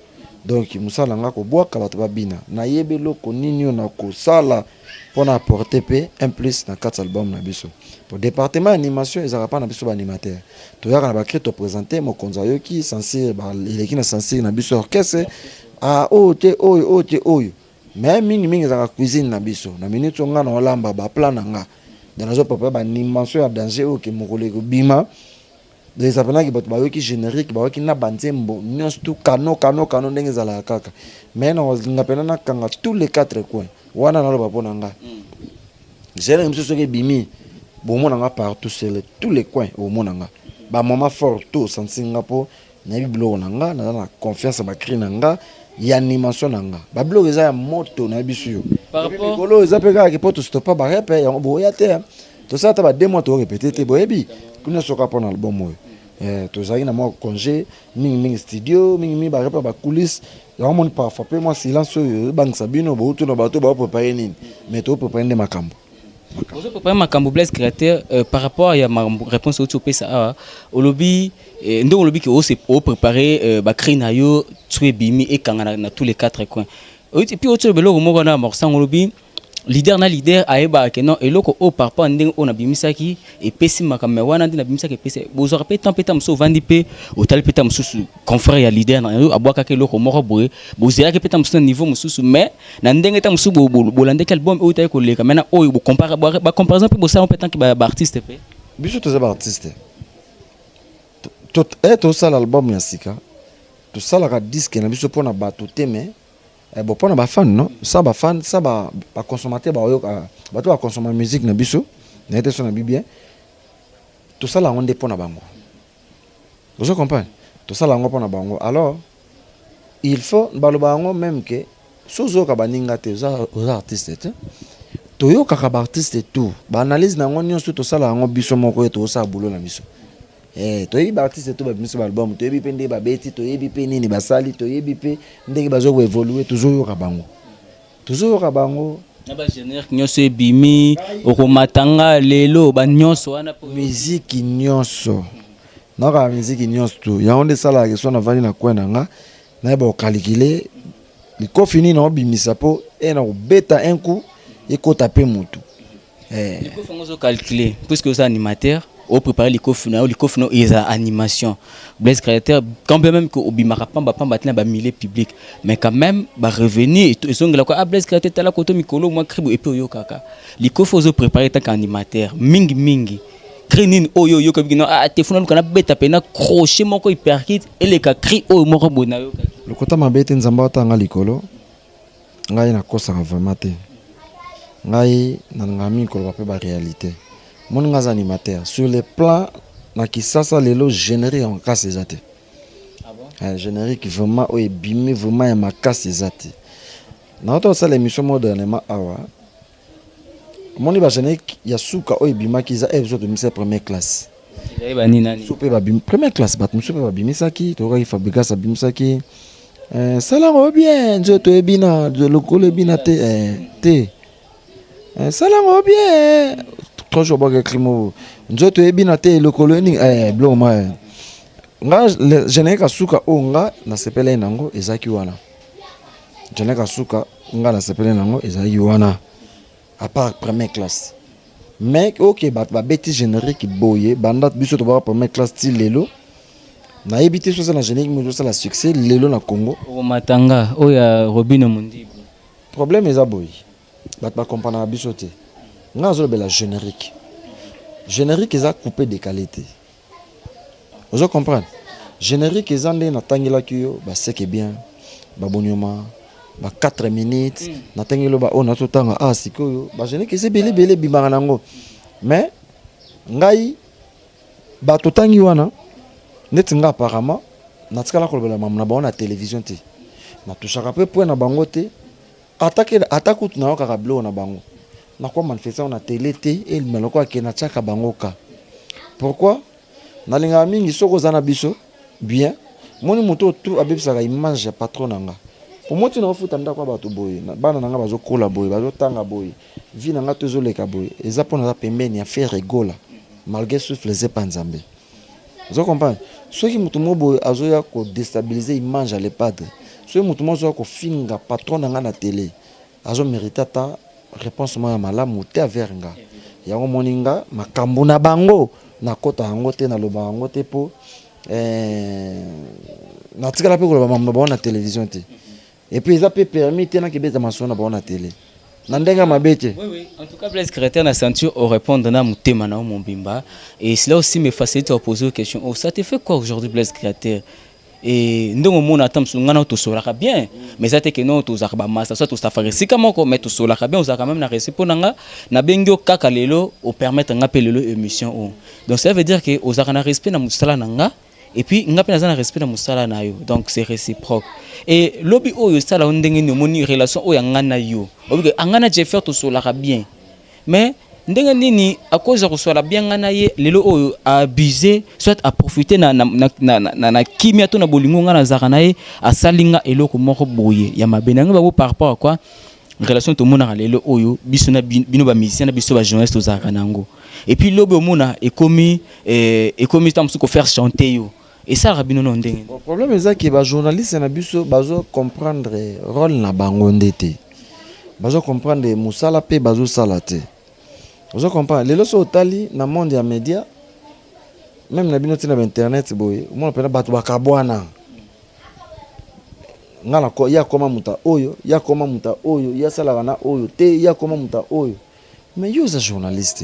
donc musala nga ko boaka bato babina na yebelo ko nini na kosala pour apporter p un plus dans 4 albums na biso pour département animation ils n'ont pas na biso ba animateur to yaka na ba créer to présenter mo konzayo ki censé ba eleki na censé na biso orchestre ah ote oyo mais mingi za cuisine na biso na minute nga na olamba ba plan nga dans nazo papa ba animation ya danger o ke mokole ko bima des apprenants qui ba yoki générique ba yoki na banzembo nyos tout kano ndenge za la kaka mais na ngapena na kanga tous les 4 coins wana na lo ba pona nga j'ai l'impression que bimi bon mon nga partout sur tous les coins au monde nga ba moment fort tout sans Singapour na biblo nga na confiance ba cri nga ya animation nga ba blo eza ya moto na bisu par rapport bolo eza peka ke poto stopper ba rep ya boya te to ça ta ba 2 mois to répéter te boyebi kuna soka pona album moyo to zaki na mo congé mingi studio mingi ba rep ba coulisses ya mon parfois peu moi silence bank sabino bo to na bato ba préparer nini mais to préparer de makambo. Vous avez makambo Blaise Créateur par rapport à ma réponse au ça au lobby ndo au lobby que c'est préparer ba crinayo tué bimi et kanga na tous les 4 coins et puis autre belo mo na morsan au lobby leader na leader ayeba ke non eloko o par rapport ndenge on a bimisaki et pesi makame wana ndina bimisaki pesi bozora pe tempeta mso vandi pe otali peta msusu confrère ya leader na abwaka ke loko moko boye bozela ke peta mso niveau msusu mais na ndenge ta mso bolande ke album o tayi ko leka maintenant o bo compare ba comparaison pe bosa on peta ki ba artiste pe biso toza ba artiste to sala album ya sika to sala ka disque na biso pona bato te mais bon pour na fan non ça ba fan ça ba consommateur ba yoka ba to consommer musique na biso na été son na bien tout ça là on dépend na bango vous comprenez tout ça là on pona bango alors il faut ba lo bango même que sozo ka baninga te aux artistes to yoka ka ba artiste tout ba analyse na ngonyo tout ça là on biso moko to ça boulot na biso to yebi ba artiste to ba biso ba album to yebi pe nde ba beti to yebi pe nini ba sali to yebi pe ndenge bazo ko évoluer toujours yoka bango na ba génère nyonso ebimi okomatanga lelo ba nyonso wana musique nyonso na ka musique nyonso to ya onde sala ke so na vani na kwena nga na ba calculer le kofini na obimisa po e na obeta un coup et ko taper mutu il faut faire calculer puisque vous êtes animateur au préparer les cofino et les animation Blaise créateur quand même que obimaka pamba tina ba milieu public mais quand même ba revenir et sont là quoi Blaise créateur tala koto mikolo moi kribo et puis yo kaka les cofos préparer tant qu'animateur mingi crinin oyo yo comme non te funa kana beta pena crochet moko hyperkit et les ka cri o moko bona yo le kota mabete nzamba tanga likolo ngai na kosa vraiment te ngai na ngami ko ba pe ba réalité mon gaz animateur sur le plan na kisasa lelo générique en casse ezate générique vraiment o ebimi vraiment ya makasi ezate na auto ça l'émission modernement awa moni ba générique ya suka o ebima kiza episode de mise première classe ba nina super ba bim première classe bat super ba bimisaki to ka fabrica sa bimisaki salango bien nzoto ebina de lokolo ebina te salango bien 3 jours ba crimo nzoto ebina te lokolo ni blo ma nga générique suka onga na sepele nango ezaki wana générique suka nga na sepele nango ezaki wana à part première classe mais OK ba beti générique boye banda biso to ba première classe style lelo na ebité so ça na générique mo ça la succès lelo na Congo o matanga o ya Robino Mundi problème eza boye ba comprendre biso te nga zo be la générique eza coupé de qualité vous comprenez générique eza ndé na tangela kiyo ba seke bien ba bonyoma ba 4 minutes na tangelo ba on atotanga sikoyo ba générique eza belé bimanga nango mais ngai ba totangi wana neti nga apparemment na tikala ko bela mamna ba on a télévision te na touchaka pe point na bango te attaque na okaka blo na bango na quoi manifestation na télé te et le meloko akena tchaka bangoka pourquoi na linga mingi soko zana biso bien moni moto tout abebisaka image ya patron nanga pour moi tu na futa ndako ba to boy na bana nanga bazo kola boy bazo tanga boy vi nanga tozo leka boy eza pona za pembeni ya faire rigola malgré souffle les panzambe vous comprenez ceux qui mutu mobo azoya ko déstabiliser image à les padres ceux mutu mozo ko finga patron nanga na télé azo mériter ta réponse ma malamu te avernga yango moninga makambo na bango na kota yango te na loba yango te po na tikala pe ko loba mambo ba na télévision te et puis ça peut permettre na kebeta masona ba na télé na ndenga mabete oui en tout cas Blaise créateur na ceinture au répondre na mutema na mon bimba et cela aussi me facilite à poser aux questions ça te fait quoi aujourd'hui Blaise créateur et ndongo mona tamsu ngana to solaka bien mais ça te que non to zakaba massa soit to safari sika moko mais to solaka bien osaka même na recipo nanga na bengyo kaka lelo o permettre nga pelelo émission donc ça veut dire que osaka na respect na musala nanga et puis nga pena na respect na musala na yo donc c'est réciproque et lobby oyo sala ndenge ni moni relation oyo ngana yo obi ngana je faire to solaka bien mais ndenge nini à cause de reçoit la bien ngana ye lelo oyo a abusé soit à profiter na kimia to na bolingo ngana zakana ye a salinga eloko moko boye ya mabenanga babo par rapport à quoi relation to mona lelo oyo biso na bino ba musicien na biso ba journaliste to zakana ngo et puis lobo mona et commis tam ko faire chanter yo et ça rabino non ndenge le problème est que ba journaliste na biso bazo comprendre rôle na bango ndete bazo comprendre musala pe bazo salate. Vous comprenez les lois otali na monde ya média même na bino tina internet boy mo pena batu bakabwana ngala ko ya koma muta oyo ya koma muta oyo ya sala na oyo te ya koma muta oyo mais yo za journaliste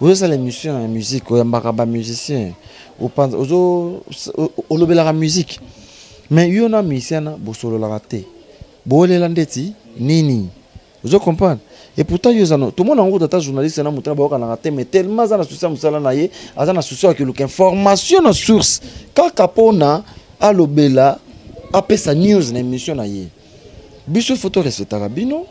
vous avez l'émission en musique ou mbaka musicien ou pense ozo olobela la musique mais yo na musicien bosolo la raté bolela ndeti nini vous comprenez. Et pourtant, tout le monde en gros, journaliste, mais tellement ça n'a souci à ye, ça n'a souci que l'information na source. Quand Capona a l'obela, a sa news na émission na ye. Biso photo respecter bino,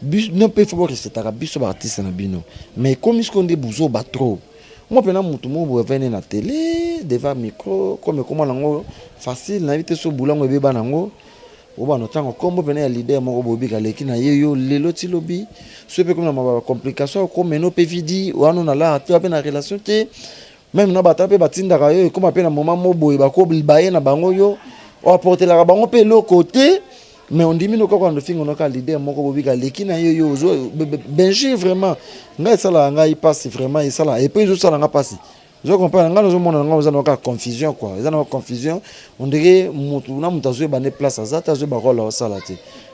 biso non peut faut respecter biso artiste na bino. Mais comme ils qu'on dit bouzo ba trop. Moi pena mutu mo bo venir na télé, devant micro, comme comment nango facile na vite so bulango beba nango. Oba no tango kombo pena ya leader moko bobi kaleki na yeyo lelo ti lobi so pe comme na complication comme no pe vidi wana na la tu pe na relation te même na bata pe batinda ka yo comme pe na moment mo boy ba ko baye na bango yo o apporter la bango pe lo côté mais on dit mino ko quand fingo no ka leader moko bobi kaleki na yeyo zo benji vraiment ngai sala ngai passe vraiment et sala et puis zo sala nga passe. Je comprends, nous avons une confusion quoi. Ils ont une confusion. On dirait que nous avons une place à ça, nous avons une salade.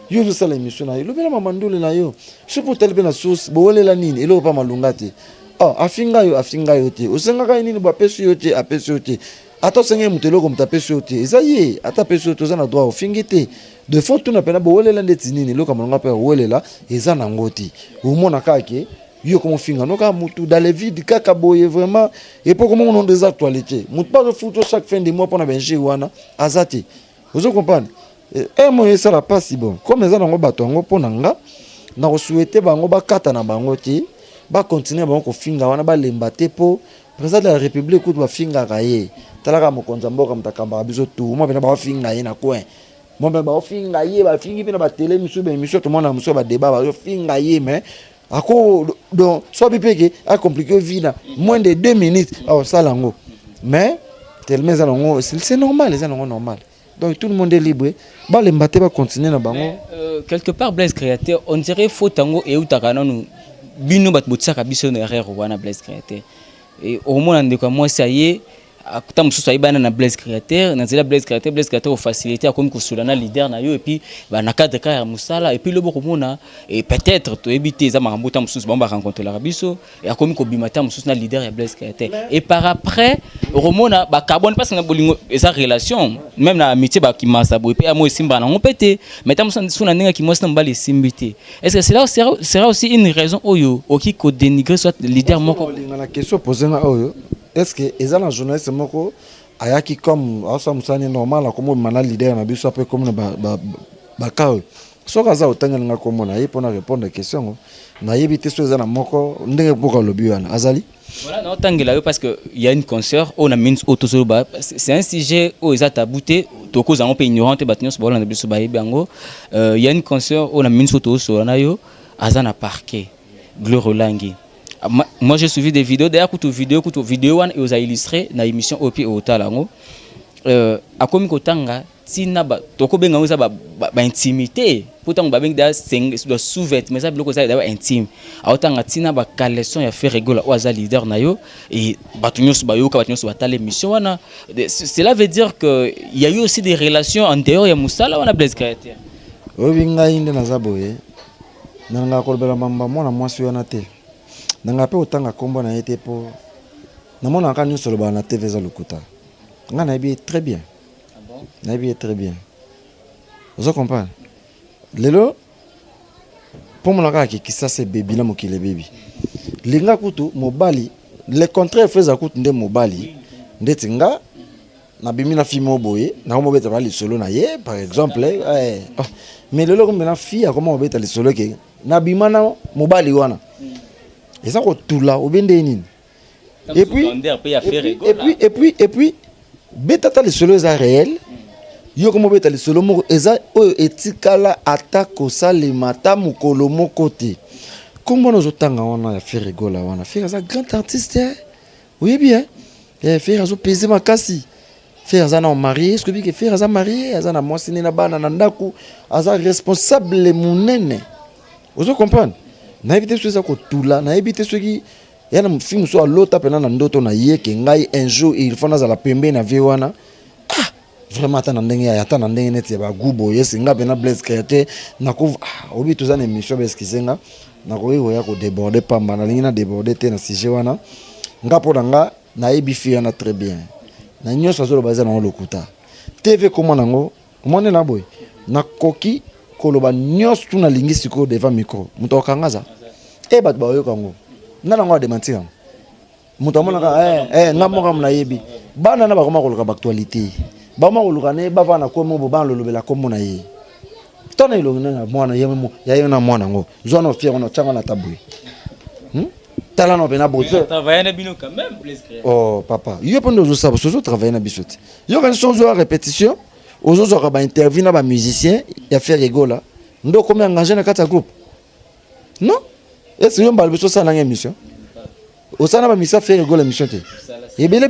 Yo zo sala émission na yo. Lo bela mamandole na yo. Je peux tellement na source, boole la nini, elo pa malungate. Oh, afinga yo te. Osenga ka nini ba peso yo te, apeso yo te. Ata senga mutelo comme ta peso yo te. Ezaye, ata peso yo te za na droit ofingite. De fond tout na pena boole la ndeti nini, lo kamalunga pe boole la, eza na ngoti. Omona ka ke yo comme finga no ka mutu dans les vides kaka boye vraiment et pour comment on des actualités mutu pas de photo chaque fin de mois pour na benji wana azati vous comprenez et moi ça la pas si bon comme ça ngo bato ngo pona nga na ko souhaiter bango ba kata na bango ti ba continuer bango ko finga wana ba lemba te po président de la république ko ba finga ka ye talaka mokonza mboka mtakamba biso tu mo bena ba finga ye na coin mo ba finga ye ba fingi pe na ba télé misu be misu to mona muso ba débat ba finga ye mais donc soit bipeke a compliqué vie na moins de 2 minutes alors ça lango mais tellement ça lango c'est normal les lango normal donc tout le monde est libre ba le mbaté va continuer na bango quelque part Blaise Créateur on dirait faut tango et utakana nous bino bat botsaka biso na erreur wana Blaise Créateur et au moins ndeko moi ça y est akuta mususu ayibana na Blaise Créateur na zela Blaise Créateur facilité a comme kosulana leader na yo et puis ba na cadre ka ya musala et puis le boko mona et peut-être to éviter za makambuta mususu ba rencontrer la biso et a comme ko bimata mususu na leader ya Blaise Créateur et par après romona ba carbone parce que na bolingo esa relation même na amitié ba kimasa bo et puis amo simba na on pété mais tam suna ninga ki mosi na mbali simbité est-ce que cela sera aussi une raison oyo oki ko dénigrer soit leader moko la question posée na oyo. Est-ce que les gens journalistes moko ayaki comme asa musani normal comme mana leader na biso après comme ba kawe so kaza otanga nga comme na pour répondre à question na yebité so ezana moko ndenge boka lobi wana azali voilà na otangela yo parce que il y a une concert on a mince autosoba c'est un sujet où ils a tabouté toko za on pe ignorante batnyos ba na biso ba yebango il y a une concert on a mince autosoba na yo azana parquet Gloire Langi. Moi j'ai suivi des vidéos d'ailleurs kutu vidéo wana et aux a illustré na émission Opi Otalango akomi kotanga tina ba toko benga uza ba intimité pourtant ba benga da sous-vêt mais ça biloko ça da intime aotanga tina ba collection ya fait rigola oza leader na yo et batunyoso ba yoka batunyoso ba tala émission wana cela veut dire que il y a eu aussi des relations en dehors ya musala wana Blaise Créateur obi ngai nde nazaboye nanga kolbela mamba mona mwasi wana te nanga pe otanga kombo na été po na mona ka nyuso ba na TV za lokuta nga na bien très bien na bien très bien vous comprenez lelo pour mon ka ki ça c'est baby na mokile baby linga kutu mobali le contraire fait kutu nde mobali ndeti nga na bimi na fille moboye na mo beta ba li solo na ye par exemple mais lelo comme na fille a comment beta li solo ke na bima na mobali wana et ça tout là au bendeni et puis beta les solos à réel yo comme beta les solos mo eza o etikala atako sale mata mukolo moko te comment nous otanga wana ya faire rigola wana faire ça grand artiste oui bien et faire ça peser makasi faire ça na marié ce que bi que faire ça marié ça na mwasi na bana na ndaku aza responsable munene Vous comprenez? Na éviter ce ça ko tula, na éviter ce qui ya na film so alota pena na ndoto na ye ke ngai un jour il faut na za la pembe na viwana. Ah, vraiment ata na ndenge neti ba gubo yes nga pena bless créateur na ko obi to za na émission ba eskisenga na ko ya ko déborder pamba na lingi na déborder te na sujet wana. Nga po nga na ebifi na très bien. Na nyoso zo lo baza na lokuta. TV comment nango, mone na boy. Na koki koloba nyos tuna lingi siko devant micro muto kangaza e bat ba yo kango nana ngwa de mentir muto mona ka ngamoka mna yebi bana na ba koma koloka actualité ba ma koloka ne ba bana ko mo ba lolobela ko mona ye tona ilongena na mwana yemo ya yena mwana ngo zona fier on tanga na tabou tala no bena bozo travailler na bino quand même oh papa yo pendo zo sabo zo travailler na bisote yo kan son zo répétition aux autres ba interview na ba musicien ya faire rigola ndo comme engagé na kata groupe non est-ce que yo mbalbe so ça na émission au sana ba mission faire rigola émission te et belé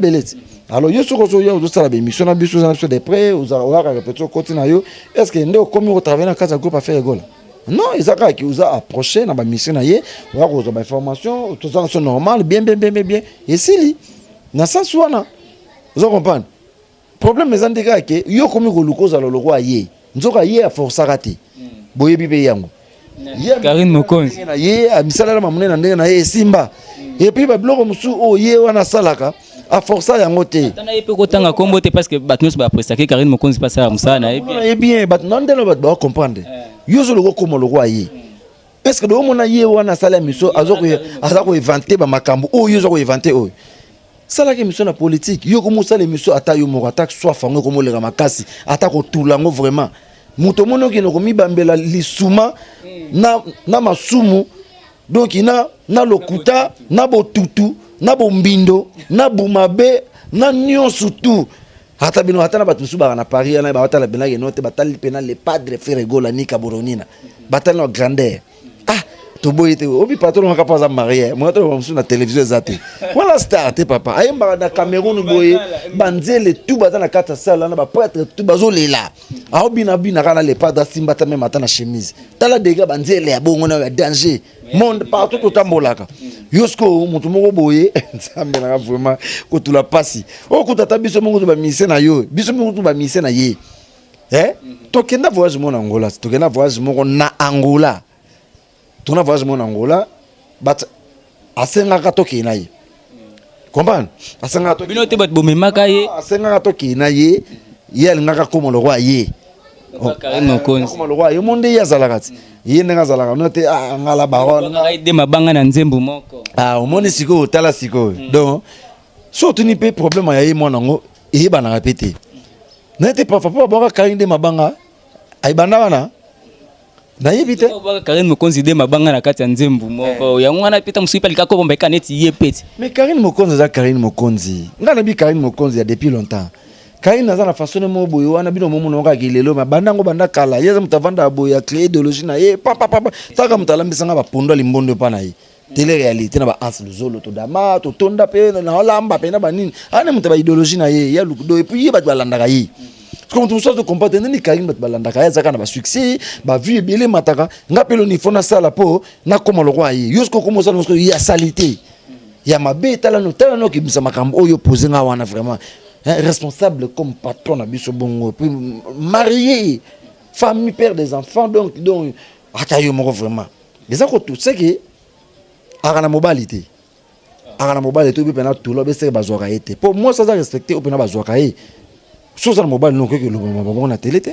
alors yo soko so yo ça la émission na biso na de près aux aura répétition côté na yo est-ce que ndo comme au travailler na kata groupe à faire rigola non ezaka qui vous a approché na ba mission na ye wa ko ba information tout ça c'est normal bien et si na sens wana vous comprenez problème les andeka ke yo komi ko lukoza lo roi ye nzoka ye a force raté boye bibe yango Karine Mokonzi na ye a misala la mamune na ndenge na ye simba et puis ba bloko musu o ye wana salaka a force yango te tana yepe ko tanga kombo te parce que batnos ba prestake Karine Mokonzi pas ça musana et bien bat nandelo bat ba comprendre yo zo lo komo lo roi ye est-ce que do mona ye wana sala miso azako inventer ba makambo o yo zo ko inventer o sala ke mission na politique yo ko musala mission ata yo mo attaque soit fango ko mo le makasi ata ko tulango vraiment muto mono ki no ko mibambela lisuma na masumu donc na lokuta na botutu na bombindo na bumabe na nyonso tout ata bino ata na batu suba na Paris na ba ata la bena note batali pena le padre Ferregola ni Kaboronina batali na grandeur to boyete obi patron ka pas marié moi to on sur la télévision zate voilà star te papa ayemba na Cameroun boye banzele tout baza na kata sala na ba prêtre tout bazolela aobi na bina kana le padre simba ta même na chemise tala dega banzele ya bongo na danger monde partout to tambolaka yosko mutu moko boye nzambe na vraiment ko tu la passi o ko tata biso moko to ba mise na yo biso moko to ba mise na ye to kenda voyage mon Angola to kenda voyage moko na Angola tu na voyage mon Angola but asenga to ke na ye comprendre asenga to bino te bat bomemaka ye asenga to ke na ye yel ngaka komo le roi ye Karine Mokonzi komo le roi ye monde ya zalakati ye nga zalaka note ngala baron nga ide mabanga na nzembo moko omoni siko tala siko donc so tu ni pe problème ya ye mwana ngo e bana répéter n'était pas papa ba Karine mabanga ay bana wana na yebite Karine Mokonzi de mabanga na kati ya nzembo moko yango wana pita musuipa likako bomba kaneti ye peti mais Karine Mokonzi za Karine Mokonzi ngana bi Karine Mokonzi ya depuis longtemps Karine naza na façon mo boye wana bino momo noka kilelo mabanda ngo banda kala yeza mutavanda boya créer idéologie na ye papa taka mutalambisa nga ba pondo limbondo pa na ye télé réalité na ba ans luzolo to dama to tonda pe na olamba pe na banini ane mutaba idéologie na ye ya lukudo et puis ye ba balanda ka ye comme tout ça de comprendre ni Karine bat balanda ka ya zaka na ba succès ba vie belé mataka ngapelo ni fona sala po na koma lo roi ye yosko komo ça no ya salité ya mabe tala no ki bisa makambo oyo poser nga wana vraiment responsable comme patron na biso bongo puis marié famille père des enfants donc atayo moko vraiment les ako tout c'est que ara na mobilité bi pena tout lo be se bazwaka ete pour moi ça respecter opena bazwaka e so ça mobile non que le bon na télé te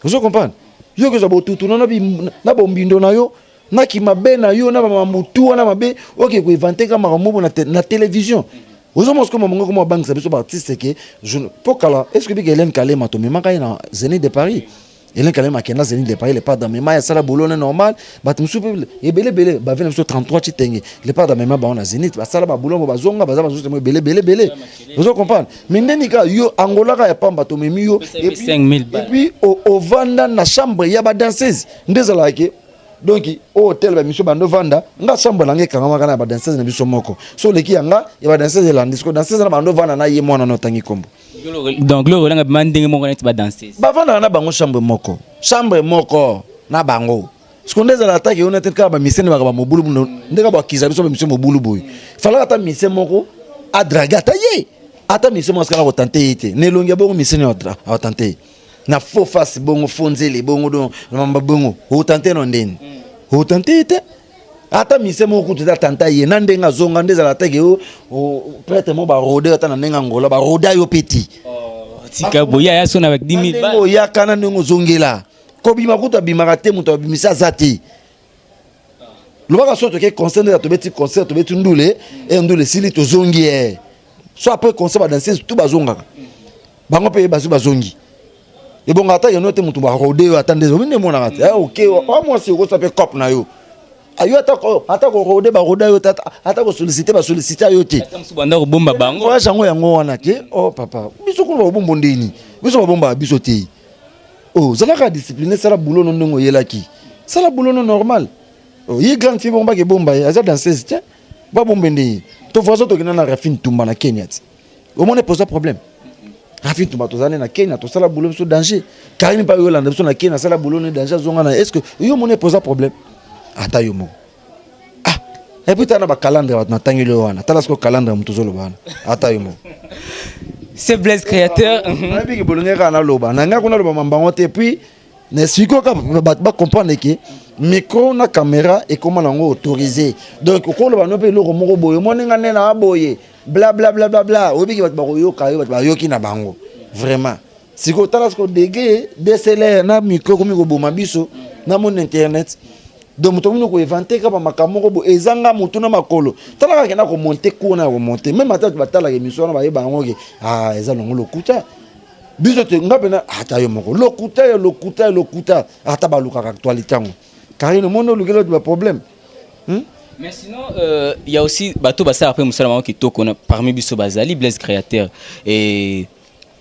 vous comprenez yo que ça botutu na bombindo na yo na ki mabe na yo na mamutu na mabe OK ko inventer ka makambo na télévision. Vous avez comme mon banque c'est artiste que je pourquoi est-ce que Hélène Kalema to mema kai na Zénith de Paris Hélène Kalema qui na Zénith de Paris le pas dans mema ya sala bolone normal ba musu e belé ba 33 titenge le pas dans mema ba na Zénith ba sala ba bolone ba zonga ba za musu belé vous comprenez mais ndika yo Angola ka ya pamba to memi yo et puis au vanda na chambre ya ba danseuse ndezala ke donc au hôtel ba miso bando vanda nga chambre lange kanga kana ba danseuse na biso moko so leki yanga ya ba danseuse la disco danseuse na bando vanda na ye mwana no tangi kombo donc le rolanga mandenge moko neti ba danseuse ba vanda na bango chambre moko na bango ce qu'on est à l'attaque on est ka ba mission ba mobulu ndeka ba kiza biso ba mission mobulu boy fala ata mission moko a dragata ye ata mission mo ska ko tenter ite ne longia bongo mission a tenter na faux face bongo fonzeli bongo don mamba bongo o tenter no ndeni o tenter ite ata mission moko tuta tenter ye na ndenga zonga ndeza l'attaque o prêtre mo ba roder ata na ndenga ngola ba roder yo petit tika boya ya sona avec 10 000 balles ya kana ndengo zongela ko bima kuta bima te muto bimisa zati lobaka soto ke concert de to beti concert to beti ndule et ndule sili to zongi so après concert ba danser tout bazonga bango pe bazongi et bon ata yo note muto ba rodeo attendez o binde mona kati OK o moi c'est ko ça fait cop na yo ayo ata ko rode ba roda yo ata ko solliciter yo te ata msubanda ko bomba bango wa jango yango wana ke oh papa biso ko ba bombo ndeni biso ba bomba biso te oh zalaka discipliné ça la boulot non ndongo yelaki ça la boulot non normal oh yi grand fille bomba ke bomba aza danseuse tiens ba bombe ndeni to voisin to kina na Rafine Tumba na Kenya ti au moins pose problème Rafine Tumba to zane na Kenya to sala boulot so danger Karim pa yo landa so na Kenya sala boulot ne danger zonga na est-ce que yo mon pose problème ata yo mo ah et puis tana ba calendrier na tangile wana tala sko calendrier mutuzolo bana ata yo mo c'est Blaise créateur na bi ke bolonga kana loba na nga kuna loba mambango te puis ne siko ka ba comprendre que micro na caméra et comment nango autorisé donc ko loba no pe loko moko boye mo nga nena boye bla bla bla bla bla obi ke ba ko yo ka yo ba yo ki na bango vraiment siko tala sko dege DSLR na micro komi ko boma biso na mon internet donc muto mino ko inventer ka ba makamoko bo ezanga muto na makolo tala ka na ko monter ko na ko monter même ata batala ke mission na ba yeba ngoke ah eza longo lokuta biso te ngapena ata yo moko lokuta ata ba luka actualité ngo car le monde lukelo de problème mais sinon il y a aussi bateau basa après musala qui toko parmi biso bazali Blaise créateur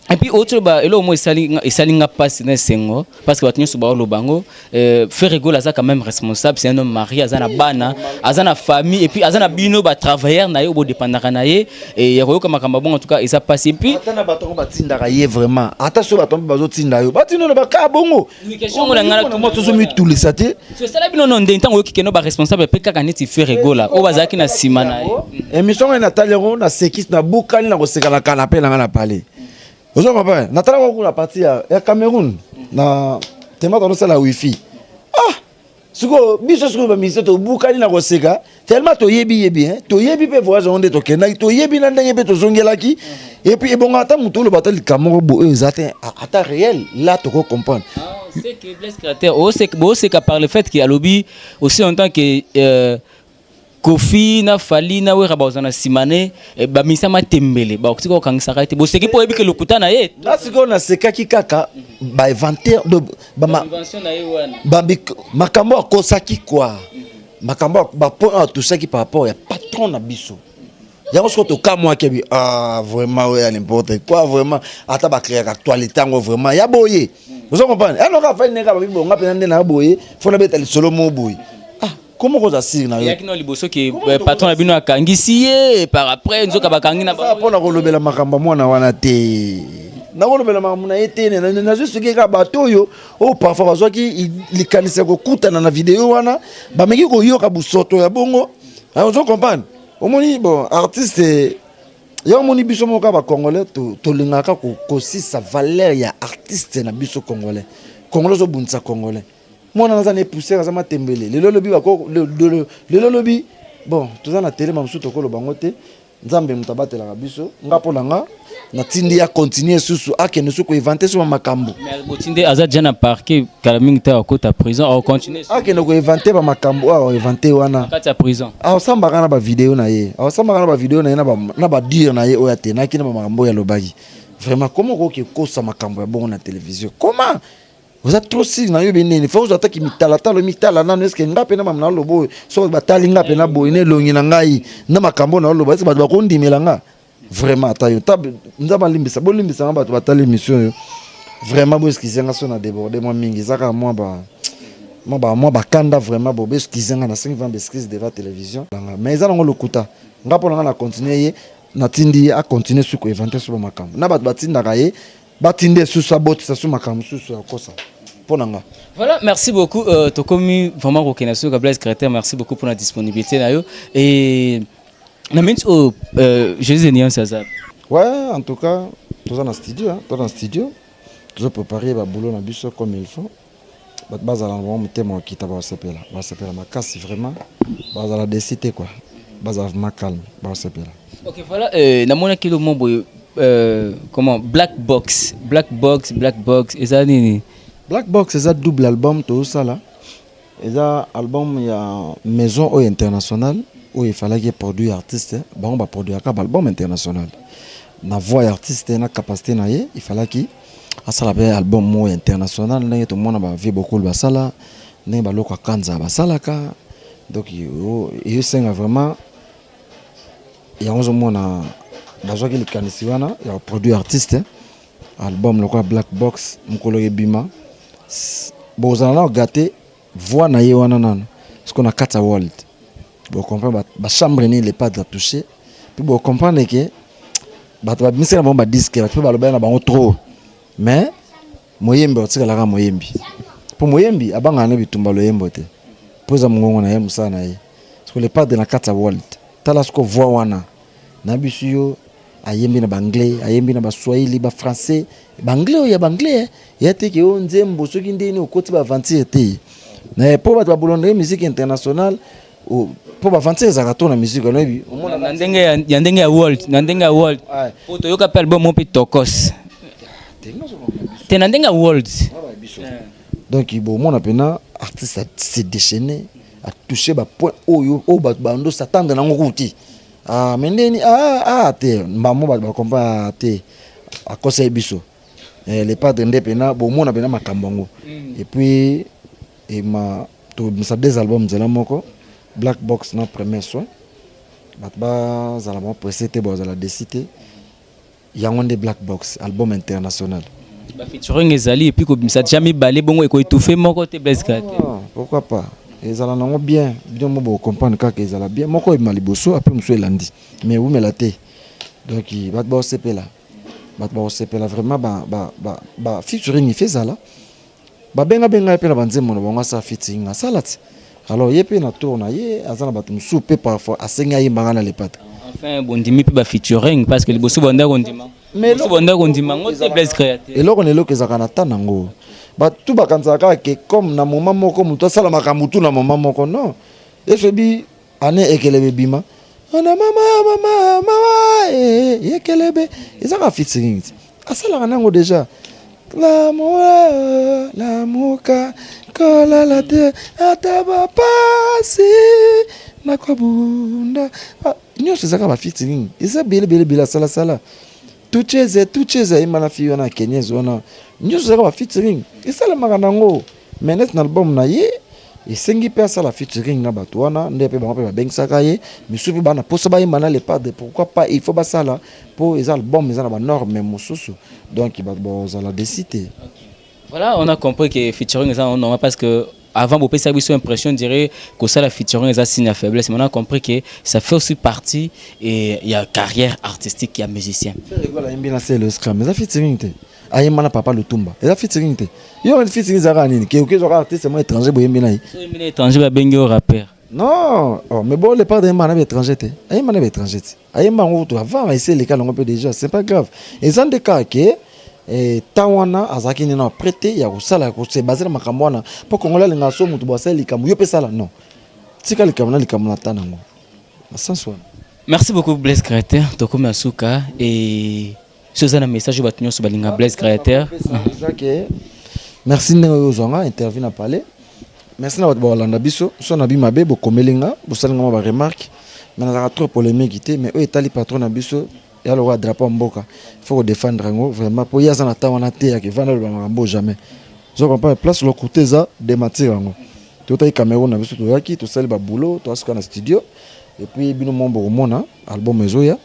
et puis autre ba elo mo esalinga passe na sengo parce que batunyo suba lo bango faire rigolo ça quand même responsable c'est un homme marié azana bana azana famille et puis azana bino ba travailleur na yo bo dépendaka na ye et yako kama kamba bon en tout cas et ça passe et puis atana batongo batindaka ye vraiment attention batombe bazotinda yo batino na baka bongo question ngala ngala mo tozo mitulisa te c'est ça la bino non ndenta ngo kikeno ba responsable pe kaka neti faire rigolo o bazaki na simana émission na talero na sekis na bukani na ko sekana canapé na ngana parler. Vous comprenez? Natala ko la partie ya Cameroun na tema to la wifi. Ah, suko biso suko ba mise to bukani na ko seka tellement to yebi hein. To yebi pe voyage onde to kena to yebi na ndenge pe to zongelaki et puis bon ata muto lo batali Cameroun bo ezate ata réel là to ko comprendre. C'est que Blaise créateur c'est que par le fait qu'il y a lobby aussi en tant que Kofi na Fali na we rabazana simane ba misama tembele ba okiko kangisaka te bo seki po ebike lokuta na ye là siko na sekaki kaka ba inventaire de ba invention na ye wana ba makambo akosaki quoi makambo ba point tout ça qui par rapport ya patron na biso yango siko to ka moi kebi ah vraiment ouais n'importe quoi vraiment ata ba créer actualité ngo vraiment ya boye vous comprenez alors ka fa neka ba bibo nga pena na boye faut na beta solo mo boye. Comment vous assire na yo? Yaki no liboso ke patron na bino akangisi ye par après nzoka bakangi na ba. Pona ko lobela makamba mwana wana te. Na ko lobela makamba na ete na juste ke ka bato yo o parfois bazoki likanisa ko kutana na vidéo wana ba meki ko yoka busoto ya bongo. Vous comprenez? Omoni bon artiste ya omoni biso moka ba congolais to lingaka ko si sa valeur ya artiste na biso congolais. Congolais zo bunsa congolais. Moi on a des poussières à ma tembele le lobby le lobby bon tout ça na télé mamsu to ko lo bangote nzambe mutabate la biso ngapo nanga na tindi ya continuer susu akene suko inventer sur makambo mais botinde aza déjà na parquet kalaming ta ko ta prison au continuer akene ko inventer ba makambo a inventer wana kati ya prison a samba kana ba vidéo na ye a samba kana ba vidéo na ye na ba dire na ye o ya tena kina ba makambo ya lobaki vraiment comment ko ke kosa makambo ya bon na télévision comment vous êtes trop si na yo benene il faut vous attaquer mitala na est-ce que ngape na mamna lobo so batali ngape na boyine longi na ngai na makambo na lobo ba ba kondimela nga vraiment tayo tab nzaba limbisa bolimbisa ba batali émission vraiment bo eskizenga so na déborder moi mingi zaka moi ba kanda vraiment bo eskizenga na 5 20 beskise devant télévision mais ça ngo lokuta ngapo na continuer na tindi a continuer sur ko inventer sur makambo na ba batinda kaye batinde sur sa botte ça sur makambo sur kosa pour nanga. Voilà, merci beaucoup. Tokomi vraiment reconnaissant Blaise Créateur, merci beaucoup pour la disponibilité nayo et na minto Jésus Nian Sazab. Ouais, en tout cas, tous dans studio, hein, tous dans studio. Tous préparé ba boulot na biso comme il faut. Ba bazala on mettre mon kita ba sepela. Ba sepela ma casse vraiment. Bazala décider quoi. Bazala ma calme, ba sepela. OK, voilà na mona kilo mombo comment Black Box et ça nini Black Box c'est un double album tout ça là. Et un album il y a maison internationale où il fallait que produire artiste, bon on va produire un album international. Na voix artiste na capacité na il fallait que ça la album international na tout le monde va vivre beaucoup le basala, na ba loko kanza basala ka. Donc il sing vraiment il y a 11 mois na bazwa ki likanisi wana ya produit artiste album le Black Box mukolo ebima bozana na gâté voix na ye wana nana ce qu'on a 4 world bo comprendre ba chambre ni les pas de toucher puis bo comprendre que ba ba misela ba disque ba ba loba na bango trop mais moyembe otika la moyembi pour moyembi abanga na bitumba lo yembo te poza mungongo na ye musana ye parce que les pas de na 4 world tala ce que voix wana na bisuyo ayembi na banglais ayembi na baswahili ba français banglais ya banglais yate ke o nzembo soki ndeni okoti ba aventure te na po ba bolonde musique internationale po ba aventure za kato na musique no bi na ndenge ya world po to yoka pe album mo pe tokos te na ndenge ya world donc bo mona pena artiste s'est déchaîné a touché ba point oyo o ba bando s'attendre na ngokuti mendeni te mbamo ba kompa te a conseil biso les pas de ndepena bo mona pena makambongo et puis et ma to sa deux albums de la moko Black Box na premier soin ba za la mo précédé bo za la décité yangonde Black Box album international ba featuring ezali et puis ko bimisa jamais balé bongo e ko étouffer moko te Blaise Créateur pourquoi pas ezala nango bien bien mo bo comprendre ka ezala bien moko e maliboso après muso elandi mais vous me la té donc bat ba sepela vraiment ba featuring fait ça là ba benga pe na banzemo no bonga sa featuring salat alors yepe na tourna ye azana bat muso pe parfois asenga ye mangana les pattes enfin bondimi pe ba featuring parce que le bosso bonda kondima mais bosso bonda kondima ngote Blaise Créateur et là on est là que za kana tanango ba tout ba kanzaka que comme na moment moko muto sala makamutu na moment moko non et febi ane ekelebe bima ana mama ekelebe ezaka featuring asala kanango déjà la moka kola la te ataba pasi na kwa bunda nyoso ezaka ba featuring eza bele sala tucheze imana fiyo na Kenyezi wana nyoso ezaka ba featuring esala makanango menet na album na ye esengi pe asala featuring na bato wana ndepe bango pe babengisaka ye misusu bana posa ba imana les pas de pourquoi pas il faut basala pour les albums ezana ba norme mosusu donc ba la décider. Voilà, on a compris que featuring est normal parce que avant vous avez une impression dirait que ça la featuring est un signe à faiblesse, mais on a compris que ça fait aussi partie et il y a carrière artistique, il y a musicien. C'est le scrum, mais ça featuring te. Aïe mana papa le tumba. Et ça featuring te. Yo un featuring zara nini que OK artiste moi étranger boye mbina yi. So étranger ba bengo rappeur. Non, oh, mais bon les pas de mana étranger te. Aïe mana étranger te. Aïe mana to avant essayer les cas on peut déjà, c'est pas grave. Et ça des cas que tawana azaki nina prêté ya kusala ko se baser makambwana po kongola linga so mutu bwa sala likamu yo pesala non tika likamu na likamu na tanango sans wana. Merci beaucoup Blaise Créateur tokoma suka et ce un message batunyo so balinga Blaise Créateur merci ndenge ozonga interview na parler merci na ba landa biso so na bima be bo komelinga bo salinga ba remarque mais na trop polémique té mais o etali patron na biso il y a le roi drapeau mboka il faut défendre vraiment pour y a ça na on a té que vendre le mambo jamais je comprends place le côté ça de matière ngo tout ay Cameroun na biso to yaki to sel ba boulot to aska na studio et puis bino mombo mona album ezoya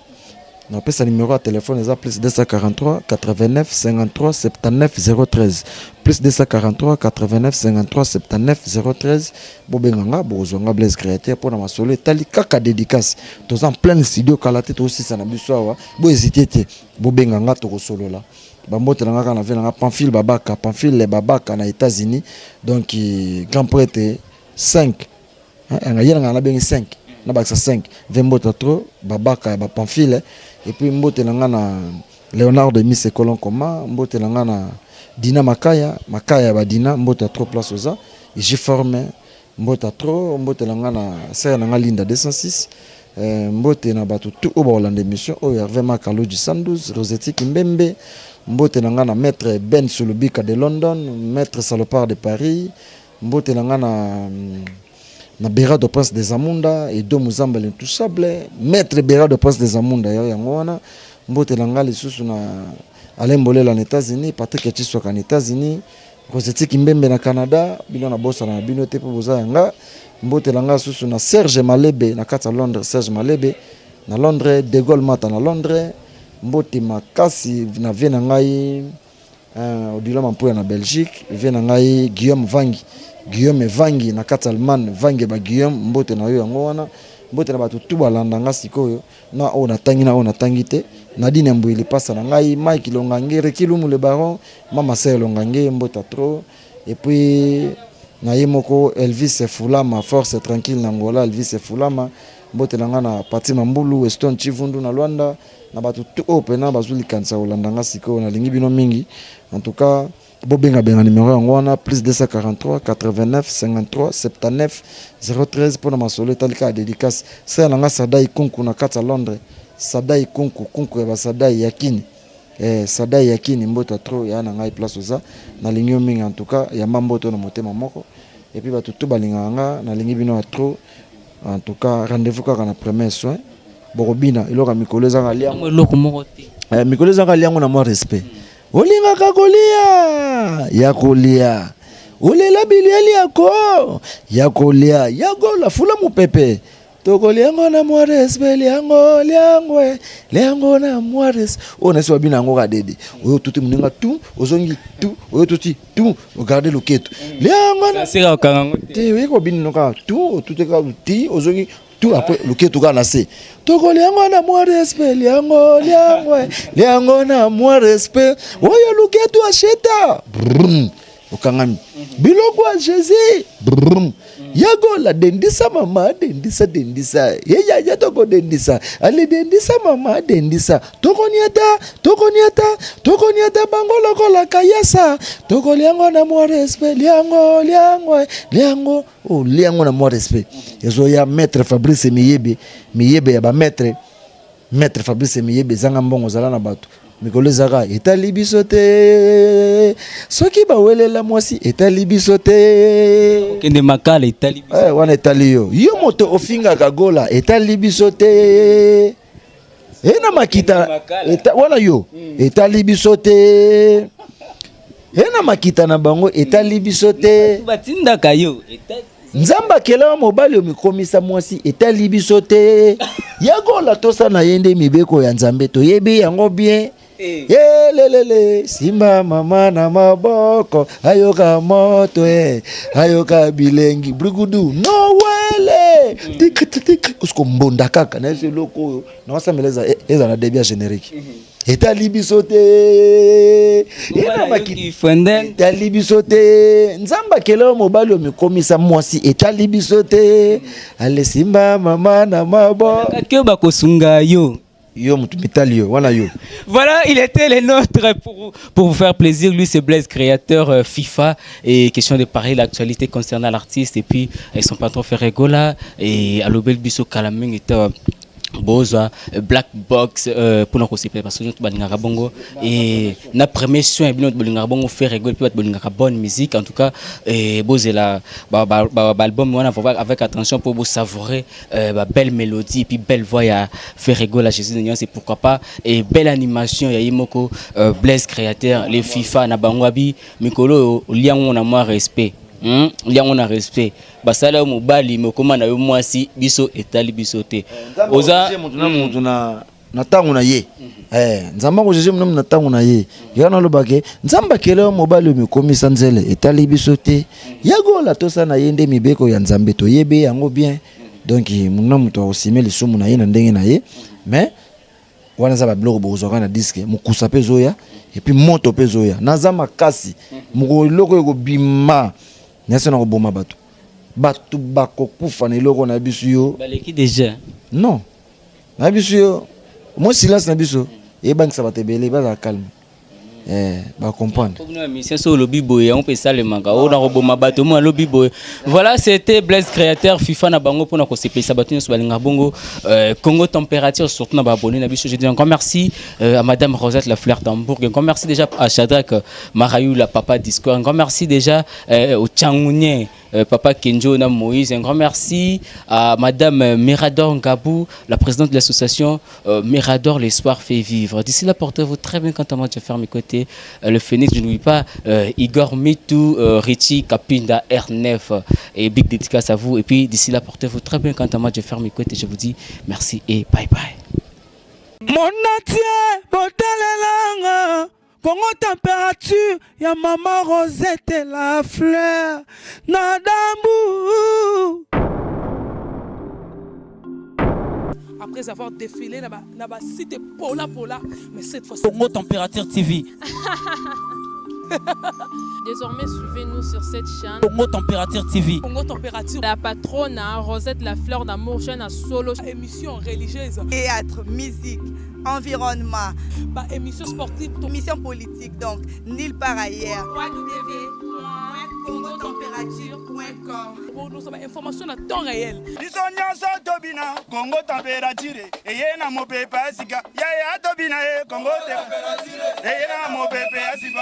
na pesa numéro de téléphone est plus 243 89 53 79 013 plus 243 89 53 79 013 bobenganga bozonga Blaise Créateur pour na masolo tali kaka dédicace tous en plein studio kala te aussi ça na biso wa bo hésiter te bobenganga to solo là bambote na ngaka na vena nga Pamphile Babaka na États-Unis donc grand prêtre 5 nga yena nga na bengi 5 na baksa 5 vembota trop Babaka ba Pamphile et puis mbote na nga na Léonard de Miss Colon Koma mbote na nga na Dina Makaya ba Dina mbote trop place oza et j'ai formé mbote trop mbote na nga na sœur na nga Linda 206 mbote na bato tout au Hollande mission o Hervé Makalo du 112 Rosette Kimbembe mbote na nga na maître Ben Solubika de London maître Salopard de Paris mbote na nga na Béra de Prince des Amunda et Dom Muzamba l'intouchable maître Béra de Prince des Amunda yango wana mbote na nga lisusu na Alain Bolela en États-Unis Patrick Echisoka en États-Unis Rosette Kimbembe na Canada bino na bossa na bino te po boza yanga mbote na nga susu na Serge Malebe na kata Londres Serge Malebe na Londres De Gaulle Mata na Londres mbote makasi na vie na ngai odila mampoya na Belgique vie na ngai Guillaume Vangi na kata Allemagne Vangi ba Guillaume mbote na yo yango wana mbote na bato tu balanda nga sikoyo na o na tangi te Nadine Mbouili pasa na ngai Mike Longange Rekilumu le baron Mama Sey Longange mbota trop et puis na yemoko Elvis Fulama force tranquille na Angola Elvis Fulama mbote na nga na Patima Mbulu Weston Chivundu na Luanda na bato tu opena bazuli kansa Olanda nga sikoyo na lingi bino mingi en tout cas bobenga benga numéro yango wana plus 243 89 53 79 013 pour na masolo talika dédicace ça na nga Sadai Kunku na kata Londres Sadai Kunku ya Sadai Yakini Sadai Yakini mbota trop ya na ngai place oza na lingi mingi en tout cas ya mamboto na motema moko et puis bato tout balinga nga na lingi bino trop en tout cas rendez-vous kaka na premier soin bokobina iloka mikolo ezanga liango eloko moko te mikolo ezanga liango na moi respect olingaka kolia ya kolia olela bilieli yako ya kolia yagola fula mupepe tokoliango na moi respect liango na moi respect ona se babina ngo kadede oyo tuti muninga tu ozongi tu oyo tuti tu regarder loketo liango na sera okango te weko bino ka tu tuti ka ti ozongi tout après le qui tout na se toko liango na moi respect liango na moi respect oyo luke tu acheta okangami biloko a Jésus yago la dendisa mama dendisa ya toko dendisa ali dendisa mama dendisa toko niata bangolo la kayasa toko liango na moi respect liango oh liango na moi respect yezo ya maître Fabrice Miyebe ya ba maître Fabrice Miyebe zanga mbongo zala na bato mikolo zaka etali biso te soki bawelela mwasi etali biso te kende makala etali biso wana etali yo moto ofinga kagola etali biso te ena makita wana yo etali biso te ena makita na bango etali biso te batindaka yo nzamba kela mobali omikomisa mwasi etali biso te yagola tosa na yende mibeko ya nzambe to yebi yango bien lelele simba mama na maboko ayoka moto ayoka bilengi brugudu no wele tik usko mbonda kaka na ese loko na wasameleza eza na debia générique etali biso te etali biso te nzamba kelo mobali omikomisa mwasi etali biso te ale simba mama na maboko ke bakosunga yo. Voilà, il était les nôtres pour vous faire plaisir. Lui, c'est Blaise, créateur FIFA. Et question de parler de l'actualité concernant l'artiste. Et puis, son patron Ferregola. Et à l'Obel Bisso Kalaming était Boza, Black Box, pour nous conseiller parce que nous avons bongo. Et notre premier soin, nous avons bongo Ferregola, puis nous avons bonne musique. En tout cas, Boza là, l'album, on va avec attention pour vous savourer belle mélodie, puis belle voix à Ferregola, Jésus de Nyon, c'est pourquoi pas. Et belle animation, il y a Imoko, Blaise créateur, les FIFA, Nabangwabi, Mikolo, lien on a moins respect. Lien on a respect. Basala mobali mokoma na yo mwasi biso etali biso te. Oza na tangu na ye. Nzamba ko jeje na tangu na ye. Yana lobake nzamba kele mobali mekomisa nzele etali biso te. Yago la tosa na yende mibeko ya nzambe to yebe yango bien. Donc muna muto osimeli sumu na ye na ndenge na ye. Mais wana za ba biloko bozoka na disque mukusa pe zoya et puis moto pe zoya naza makasi muko loko yoko bima nyasa na ko boma bato bakokufa na eloko na biso yo baleki déjà non na biso yo moi silence na biso e bangisa batebele baza calme ba comprendre. Voilà, c'était Blaise Créateur FIFA na bango pour notre CPC Batune sur Balinga Bongo Congo Température surtout na abonné na biso. Je dis encore merci à madame Rosette la Fleur d'Hambourg. Encore merci déjà à Shadrack Marayou la papa Discord. Encore merci déjà au Tchangounien papa Kenjo na Moïse. Un grand merci à madame Mirador Ngabou, la présidente de l'association Mirador l'espoir fait vivre. D'ici là, portez-vous très bien quand on va faire mes côtés. Le Phoenix, je n'oublie pas Igor Mitou, Richie, Kapinda, R9 et big dédicace à vous. Et puis d'ici là, portez-vous très bien quand on va faire mes côtés. Je vous dis merci et bye bye. Mon atier, botelelanga, Congo température, ya maman Rosette et la fleur, nadambu. Après avoir défilé dans la cité Pola, mais cette fois-ci. Congo Température TV. Désormais, suivez-nous sur cette chaîne. Congo Température TV. Congo Température. La patronne Rosette la Fleur d'Amour, chaîne à solo. Émission religieuse. Théâtre, musique, environnement. Émission sportive. Émission politique, donc nulle part ailleurs. www.congotempérature.com. Pour nous avoir information à temps réel. Congo température et yena mo pepa sika ya tobina e Congo température et yena mo pepa sika